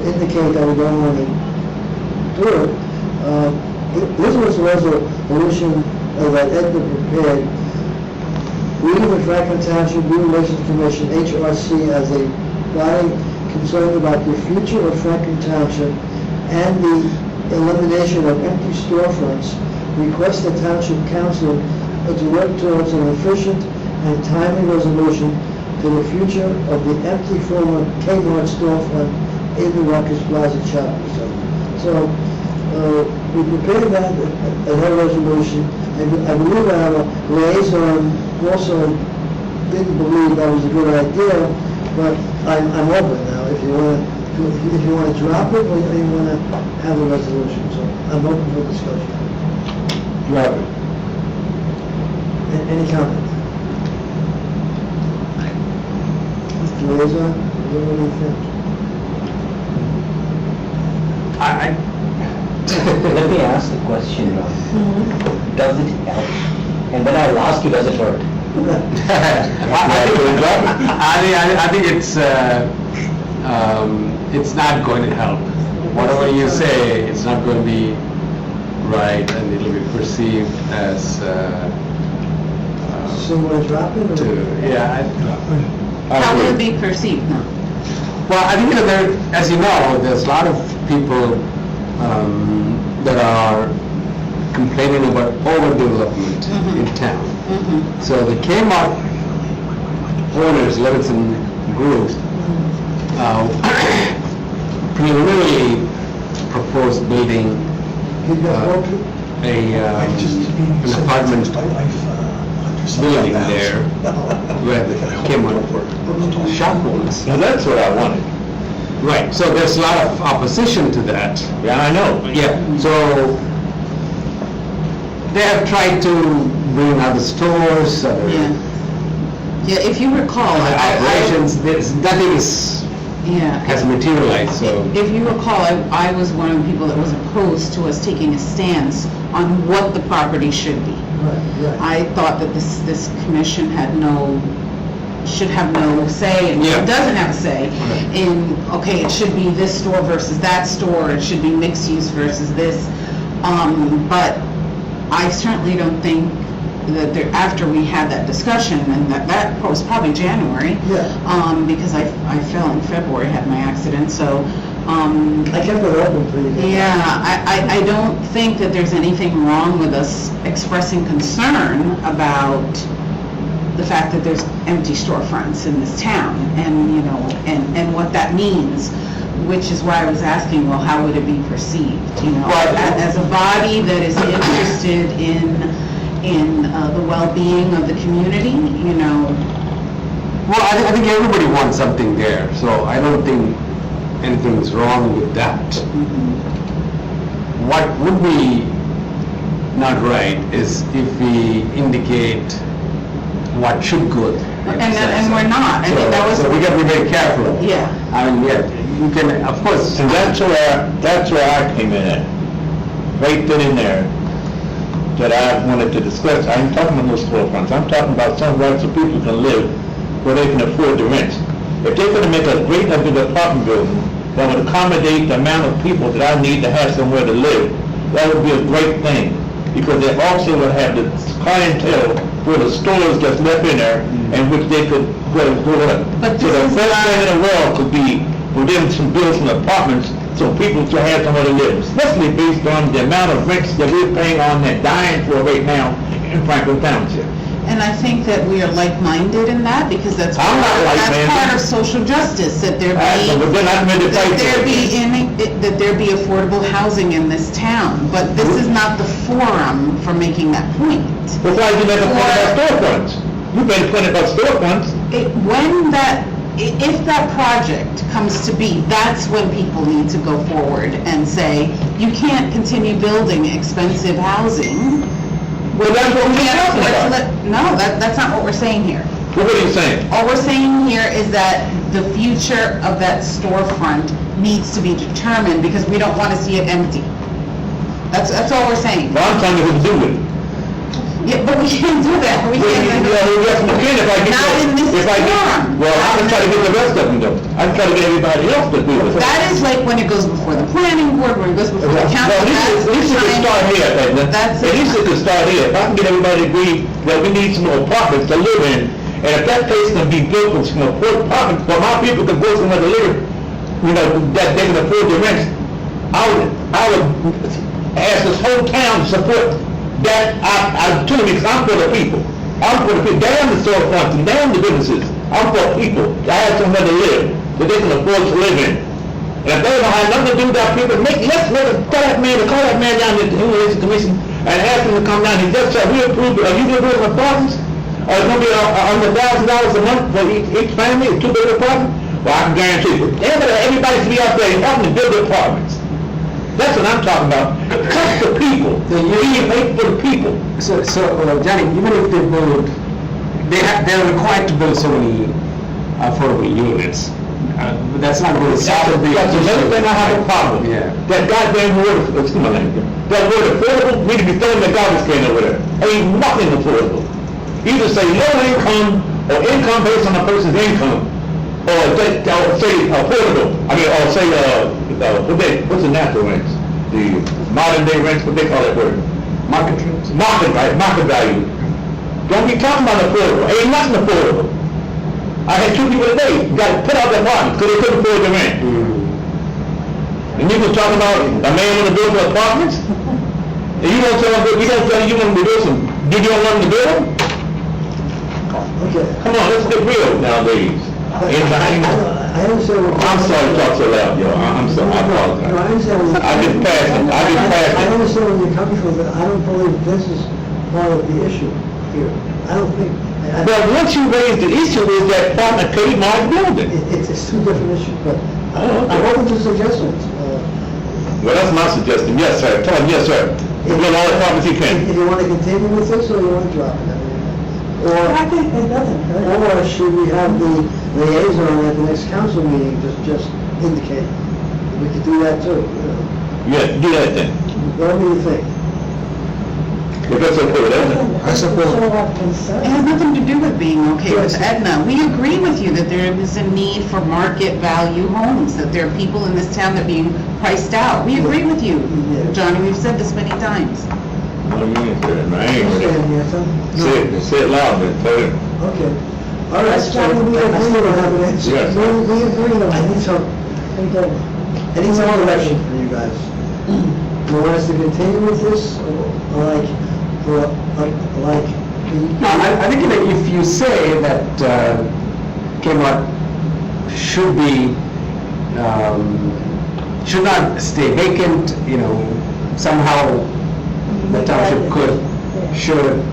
indicate that we don't want to do it, this was a resolution that Edna prepared. We, the Franklin Township Human Relations Commission, HRC, as a body concerned about the future of Franklin Township and the elimination of empty storefronts, request the Township Council to work towards an efficient and timely resolution to the future of the empty former Kmart storefront in the Ruckus Plaza shopping center. So, we prepared that resolution, and I believe our liaison also didn't believe that was a good idea, but I'm open now, if you want to drop it, or you want to have a resolution, so I'm open for discussion. Drop it. Any comment? Mr. Liaison, what do you think? Let me ask the question, does it help? And then I'll ask you, does it hurt? I think it's not going to help. Whatever you say, it's not going to be right, and it'll be perceived as So you want to drop it, or? How will it be perceived now? Well, I think, as you know, there's a lot of people that are complaining about overdevelopment in town. So the Kmart owners, Levinson Group, preliminarily proposed building an apartment building there where the Kmart shop was. Now, that's what I wanted. Right, so there's a lot of opposition to that. Yeah, I know. Yeah, so they have tried to bring other stores, other Yeah, if you recall, operations, nothing has materialized, so. If you recall, I was one of the people that was opposed to us taking a stance on what the property should be. Right. I thought that this commission should have no say, and Yeah. it doesn't have a say in, okay, it should be this store versus that store, it should be mixed use versus this. But I certainly don't think that after we had that discussion, and that was probably January, Yeah. because I fell in February, had my accident, so I kept it open for you. Yeah, I don't think that there's anything wrong with us expressing concern about the fact that there's empty storefronts in this town, and, you know, and what that means, which is why I was asking, well, how would it be perceived, you know? As a body that is interested in the well-being of the community, you know. Well, I think everybody wants something there, so I don't think anything's wrong with that. What would be not right is if we indicate what should go there. And we're not. I mean, that was. So we gotta be very careful. Yeah. I mean, yeah, you can, of course. And that's where I came in at, right then and there, that I wanted to discuss. I ain't talking about those storefronts, I'm talking about somewhere so people can live where they can afford the rent. If they're gonna make a great big apartment building that would accommodate the amount of people that I need to have somewhere to live, that would be a great thing, because they also would have the clientele where the stores that's left in there, and which they could go up. But So this the is best thing in the world could be for them to build some apartments so people can have somewhere to live, especially based on the amount of rents that we're paying on that dying for right now in Franklin Township. And I think that we are like-minded in that, because that's I'm not like-minded. part of social justice, that there But then I'm ready to fight for it. that there be affordable housing in this town. But this is not the forum for making that point. But why you never point about storefronts? You've been pointing about storefronts. If that project comes to be, that's when people need to go forward and say, you can't continue building expensive housing. Well, that's what we're talking about. No, that's not what we're saying here. Well, what are you saying? All we're saying here is that the future of that storefront needs to be determined, because we don't want to see it empty. That's all we're saying. Well, I'm telling you what to do with it. Yeah, but we can't do that. We can't. Yes, we can if I get. Not in this forum. Well, I can try to get the rest of them though. I can try to get everybody else to do it. That is like when it goes before the planning board, when it goes before the council. Well, at least it can start here, Edna. That's At least it can start here. If I can get everybody to agree that we need some more apartments to live in, and if that place can be built with some apartments, but my people can go somewhere to live, you know, that they can afford the rent, I would ask this whole town to support that opportunity, because I'm for the people. I'm for the people. Damn the storefronts and damn the businesses. I'm for people to have somewhere to live, that they can afford to live in. And if they don't have nothing to do with our people, let's call that man down at the Human Commission and ask him to come down and just say, we approve, are you going to do it apartments? Or it's going to be $100,000 a month for each family, a 2-bedroom apartment? Well, I can guarantee you, everybody should be out there helping to build apartments. That's what I'm talking about. Touch the people. You make for the people. So, Johnny, even if they build, they're required to build so many affordable units. That's not going to solve the big That's another thing I have a problem with. Yeah. That goddamn word, excuse my language, that word affordable need to be thrown in the garbage can over there. Ain't nothing affordable. Either say low income or income based on a person's income, or say affordable. I mean, or say what's the natural rents? The modern day rents, what they call that word? Market rents. Market, right? Market value. Don't be talking about affordable. Ain't nothing affordable. I had 2 people today got to put out their apartments because they couldn't afford the rent. And you can talk about a man want to build for apartments? And you don't tell him you want to build some, you don't want him to build them? Okay. Come on, let's get real nowadays. I understand. I'm sorry to talk so loud, yo. I'm sorry, I apologize. No, I understand. I just passed it. I understand where you're coming from, but I don't believe this is part of the issue here. I don't think. But once you raise the issue, is that apartment paid market building? It's 2 different issues, but I'm open to suggestions. Well, that's my suggestion. Yes, sir. Tell him, yes, sir. Build all the apartments you can. If you want to continue with this, or you want to drop it? I think it doesn't. Or should we have the liaison at the next council meeting just indicate? We could do that too, you know. Yeah, do that then. What do you think? If that's okay with Edna. I support. It has nothing to do with being okay with Edna. We agree with you that there is a need for market value homes, that there are people in this town that are being priced out. We agree with you, Johnny, we've said this many times. No, you ain't saying it. I ain't Okay, saying yes, sir? it. Say it loud, man. Tell him. Okay. All right, so Johnny, we I still agree. don't have an answer. Yes. We agree on that. I need some. We do. Any more direction from you guys? You want us to continue with this, or like, No, I think if you say that Kmart should not stay vacant, somehow the township should.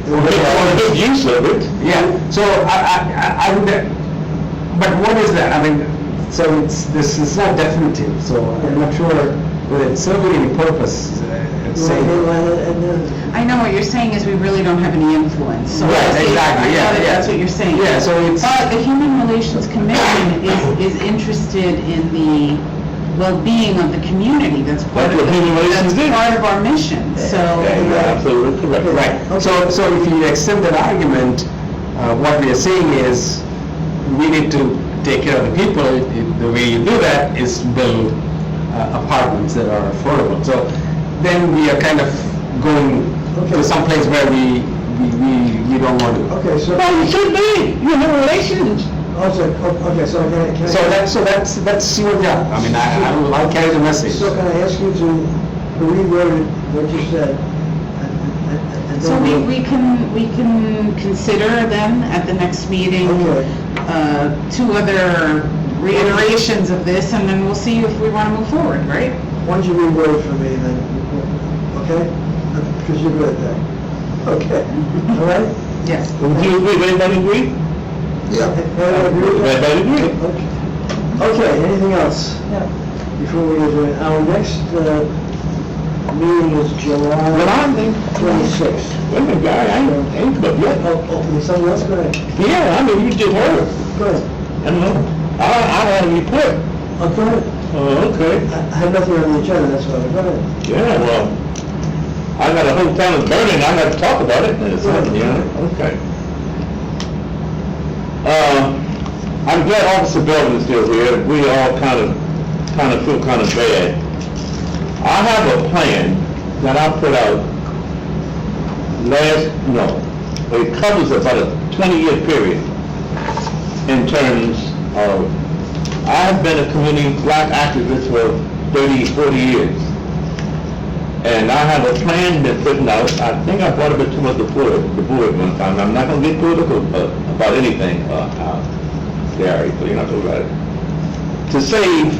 Good use of it. Yeah, so I would, but what is that? I mean, so this is not definitive, so I'm not sure whether it's serving any purpose. I know what you're saying is we really don't have any influence, so. Right, I see- exactly, I know yeah, that yeah. That's what you're saying. Yeah, so it's. But the Human Relations Commission is interested in the well-being of the community. That's part of, That's what Human Relations is. part of our mission, so. Yeah, you're absolutely correct. Right, so if you accept that argument, what we are saying is, we need to take care of the people. The way you do that is build apartments that are affordable. So then we are kind of going to some place where we don't want to. Okay, so. Well, you should be, Human Relations. Also, okay, so can I? So that's your job. I mean, I'll carry the message. So can I ask you to reword what you said? and So then we can consider then at the next meeting, Okay. 2 other reiterations of this, and then we'll see if we want to move forward, right? Why don't you reword for me then, okay? Because you're good at that. Okay, all right? Yes. Would you agree, everybody agree? Yeah. Everybody agree with that? Everybody agree? Okay. Okay, anything else? Yeah. Before we get to it, our next meeting is July Well, I think, 26th. wait a minute, Gary, I ain't, but yeah. Oh, something else, go ahead. Yeah, I mean, you just heard. Go ahead. I don't know. I had a report. Oh, go ahead. Oh, okay. I have nothing on the agenda, that's why, go ahead. Yeah, well, I got a whole town is burning, I got to talk about it, okay. I'm glad Officer Belvin is still here, we all kind of feel kind of bad. I have a plan that I put out it covers about a 20-year period in terms of, I have been a community black activist for 30, 40 years. And I have a plan that's written out. I think I brought it to the board one time. I'm not going to get political about anything, Gary, so you're not going to write it. To save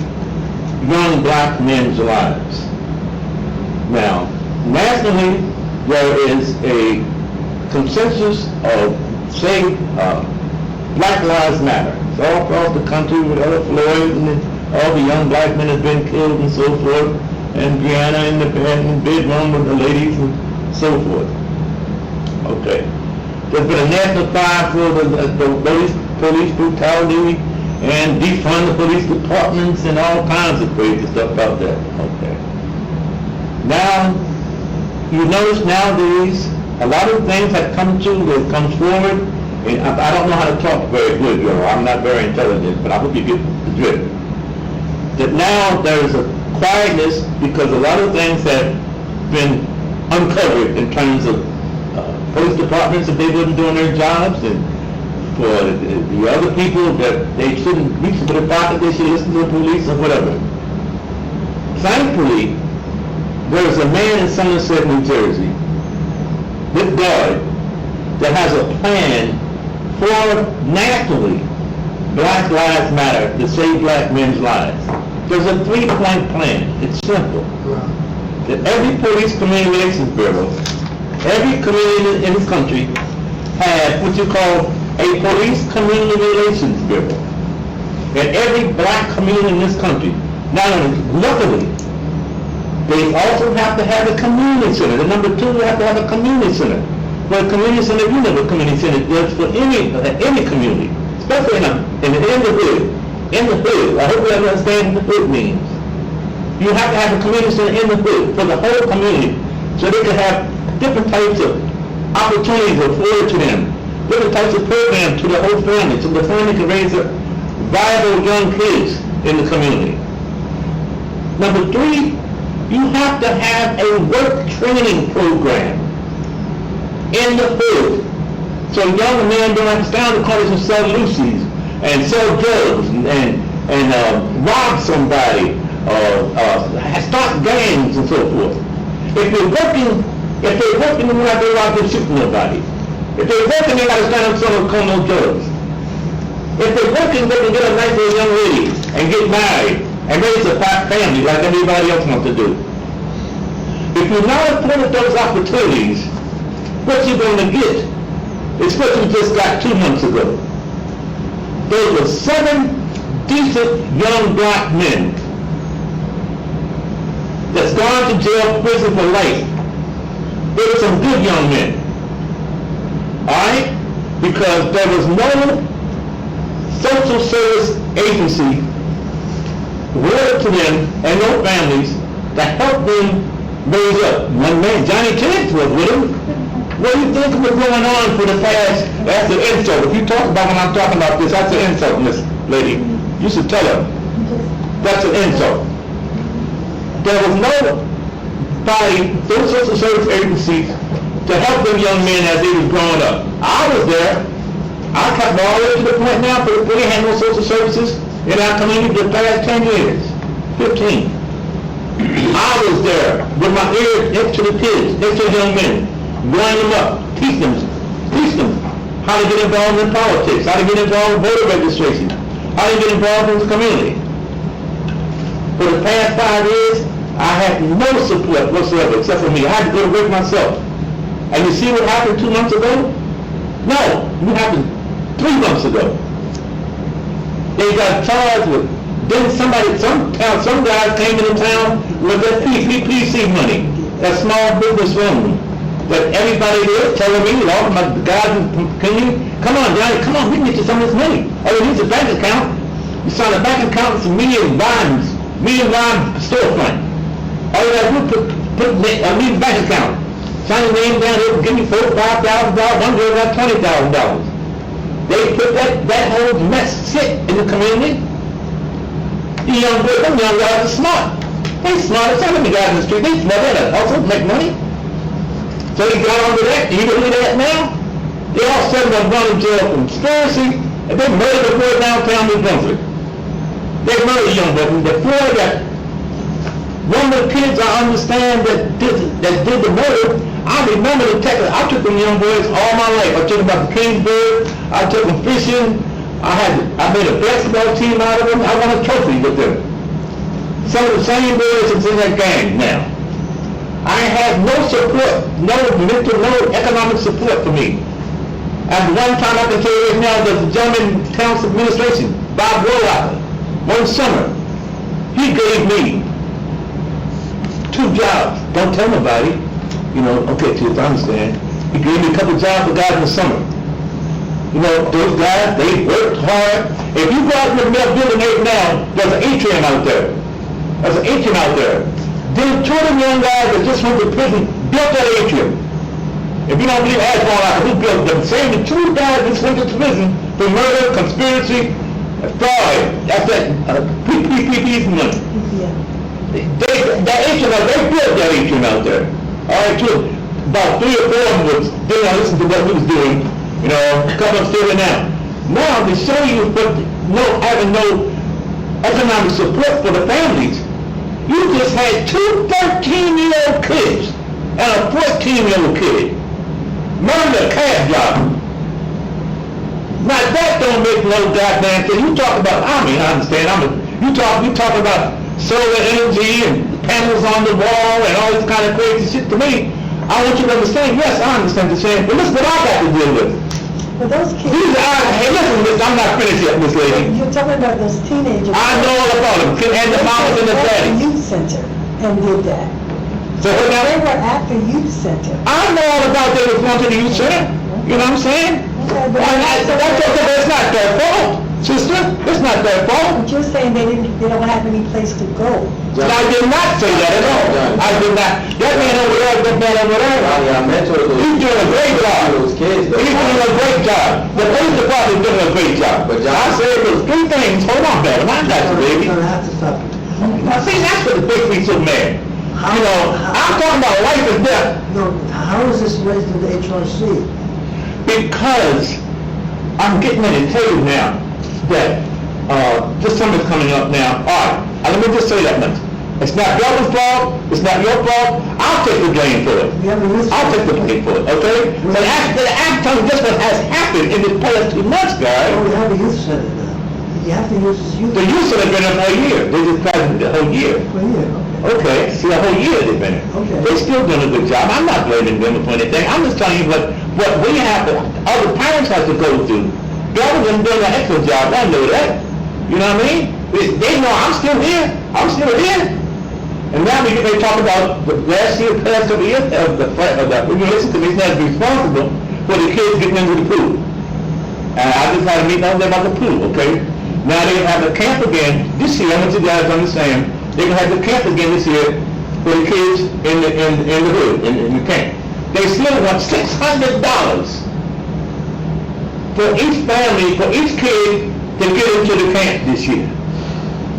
young black men's lives. Now, nationally, there is a consensus of saying Black Lives Matter. It's all across the country with Ella Floyd and all the young black men have been killed and so forth. And Brianna in the bedroom with the ladies and so forth. Okay. There's been a national cry for the police brutality and defund the police departments and all kinds of crazy stuff out there. Okay. Now, you notice nowadays, a lot of things have come forward, and I don't know how to talk very good, girl. I'm not very intelligent, but I hope you get the drift. That now there's a quietness because a lot of things have been uncovered in terms of police departments that they wasn't doing their jobs, and for the other people that they shouldn't reach for the pocket, they should listen to the police or whatever. Thankfully, there's a man in Somerset, New Jersey, with God, that has a plan for nationally Black Lives Matter to save black men's lives. There's a 3-point plan. It's simple. That every police community relations bureau, every community in this country has what you call a police community relations bureau. And every black community in this country, not only luckily, they also have to have a community center. The number 2, they have to have a community center. Well, a community center, you know what a community center does for any community, especially in the hood. In the hood. I hope you understand what the hood means. You have to have a community center in the hood for the whole community, so they can have different types of opportunities afforded to them, different types of programs to the whole family, so the family can raise up viable young kids in the community. Number 3, you have to have a work training program in the hood, so young men don't have to stand on the corners and sell Lucy's and sell drugs and rob somebody, start gangs and so forth. If they're working, they're not going out there shooting nobody. If they're working, they got to stand up some on no drugs. If they're working, they can get a nice little young lady and get married and raise a family like everybody else wants to do. If you're not afforded those opportunities, what you're going to get is what you just got 2 months ago. There were 7 decent young black men that's gone to jail, prison for life. There were some good young men. Alright? Because there was no social service agency awarded to them and no families to help them raise up. One man, Johnny Tibbs, was with him. What do you think was going on for the past? That's an insult. If you talk about when I'm talking about this, that's an insult, Miss Lady. You should tell her. That's an insult. There was nobody, those social service agencies, to help them young men as they was growing up. I was there. I come all the way to the point now, but we had no social services in our community for the past 10 years, 15. I was there with my ears next to the kids, next to the young men, growing them up, teach them how to get involved in politics, how to get involved in voter registration, how to get involved in the community. For the past 5 years, I had no support whatsoever except for me. I had to go to work myself. And you see what happened 2 months ago? No, it happened 3 months ago. They got charged with, then some guys came into town with that PPC money, that small business loan, that everybody there telling me, all my guys, come on, Johnny, come on, we can get you some of this money. Oh, you need a bank account. You sign a bank account for million rhyme storefront. All you gotta do, put a new bank account. Sign your name down, they'll give you $4,000, $5,000, one girl got $20,000. They put that whole mess shit in the community. The young boys, them young guys are smart. They smart. Some of the guys in the street, they smart. They also make money. So they got onto that. You know who that now? They all sudden are going to jail for conspiracy, and they murdered the boy downtown New Brunswick. They murdered young boys. Before that, one of the kids I understand that did the murder, I remember the Texas. I took them young boys all my life. I took them out to Kingsburg. I took them fishing. I made a basketball team out of them. I won a trophy with them. Some of the same boys that's in that gang now. I had no support, no mental, no economic support for me. And one time I can tell you right now, there's a gentleman in Township administration, Bob Roller, one summer, he gave me 2 jobs. Don't tell nobody. You know, okay, kids, I understand. He gave me a couple jobs for guys in the summer. You know, those guys, they worked hard. If you go out to the building right now, there's an atrium out there. There's an atrium out there. Then 2 of them young guys that just went to prison built that atrium. If you don't believe asphalt out, who built them? Same the 2 guys that just went to prison for murder, conspiracy, fraud. That's that PPP money. That atrium, they built that atrium out there. All right, too. About 3 or 4 of them was, they don't listen to what we was doing. You know, a couple of them still in now. Now, to show you having no economic support for the families, you just had 2 13-year-old kids and a 14-year-old kid murder a cab driver. Now that don't make no goddamn sense. You talk about, I understand. You talk about solar energy and panels on the wall and all this kind of crazy shit. To me, I want you to understand. Yes, I understand the same. But listen what I got to deal with. But those kids... Hey, listen, Miss, I'm not finished yet, Miss Lady. You're talking about those teenagers. I know all about them. And the mamas and the daddies. Youth center and did that. So what now? They were at the youth center. I know all about they was going to the youth center. You know what I'm saying? Okay, but That's okay, but it's not their fault, sister. It's not their fault. But you're saying they don't have any place to go. I did not say that at all. I did not. That man over there, that man over there. Johnny, I mentored those. He's doing a great job. Those kids, though. He's doing a great job. The police department is doing a great job. But John, I said those 3 things. Hold on, baby. I got you, baby. You're gonna have to stop. Now, see, that's what makes me so mad. You know, I'm talking about life and death. No, how is this raised to the HRC? Because I'm getting ready to tell you now that this summer's coming up now, all right, let me just say that much. It's not Government's fault, it's not your fault, I'll take the blame for it. We have a youth. I'll take the blame for it, okay? So the act of just what has happened in the past 2 months, Oh, guys, we have a youth center now. You have to use this youth. the youth center been there for a year, they just passed the whole year. For a year, okay. Okay, see, a whole year they've been there. Okay. They still doing a good job, I'm not blaming them for anything, I'm just telling you what we have, other parents have to go through. Government doing an excellent job, I know that, you know what I mean? They know I'm still here, And now they talk about the last year, past couple of years, Regulation Commission has been responsible for the kids getting into the pool. And I just had a meeting over there about the pool, okay? Now they have the camp again this year, I want you guys to understand, they're gonna have the camp again this year for the kids in the hood, in the camp. They still want $600 for each family, for each kid to get into the camp this year.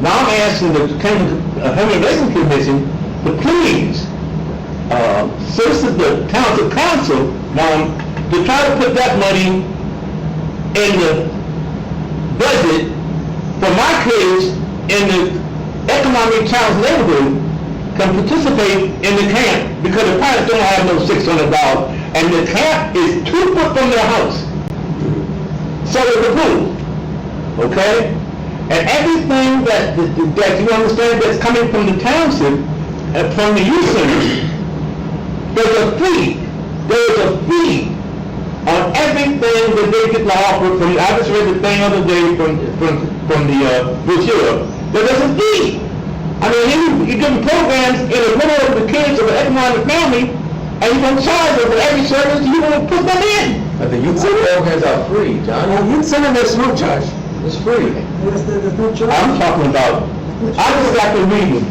Now I'm asking the Human Relations Commission to please solicit the Township Council now to try to put that money in the budget for my kids in the economic challenged neighborhood can participate in the camp because the parents don't have no $600 and the camp is 2 foot from their house. So is the pool, okay? And everything that you understand that's coming from the township and from the youth center, there's a fee on everything that they get to offer from, I just read the thing the other day from the brochure, there's a fee. I mean, you give them programs in the middle of the kids of an economic family, and you're going to charge them for every service you want to put them in. But the youth center programs are free, John. Youth center, there's no charge. It's free. There's no choice. I'm talking about, I just got to read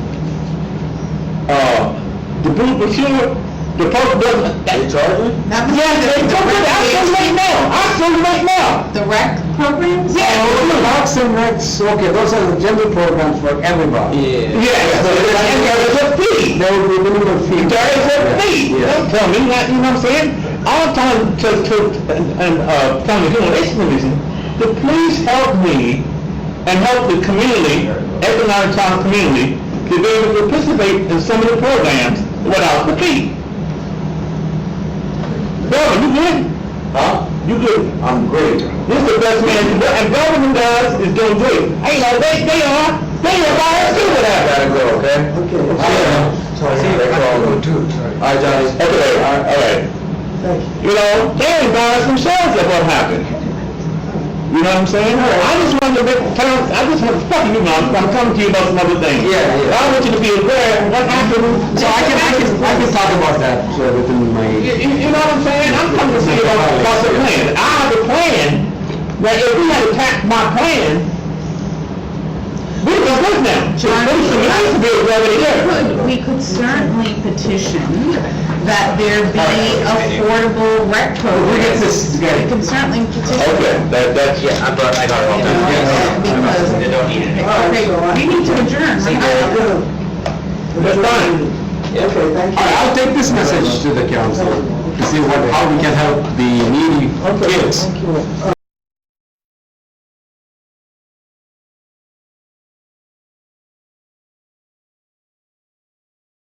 the blue brochure, the post doesn't. They charging? Yeah, they told me, I'm still right now. The rec programs? Yeah. Parks and Recs, okay, those are the general programs for everybody. Yes, and there is a fee. There will be minimum fee. There is a fee. Don't tell me, you know what I'm saying? I'm telling the Human Relations Commission to please help me and help the community, economic town community, to be able to participate in some of the programs without the fee. Governor, you good? Huh? You good? I'm great. This is the best man, and government does is doing great. Hey, no, they are buyers too with that. Gotta go, okay? Okay, Sorry, I gotta go too. All right, Johnny. Okay, all right. thank you. You know, they embarrass themselves at what happened. You know what I'm saying? I just wanted to make town, I just want to, fuck you, man, I'm coming to you about some other things. Yeah. I want you to be aware of what happened. So I can talk about that within my... You know what I'm saying? I'm coming to see about the plan. I have a plan, that if we had attacked my plan, we'd be good now. John, we could certainly petition that there be affordable rec programs. We get this together. We can certainly petition. Okay, that's, Yeah, I got it all You done. know, because, They don't need it. okay, we need to adjourn. that's fine. Okay, thank you. I'll take this message to the council to see how we can help the needy Okay, kids. thank you.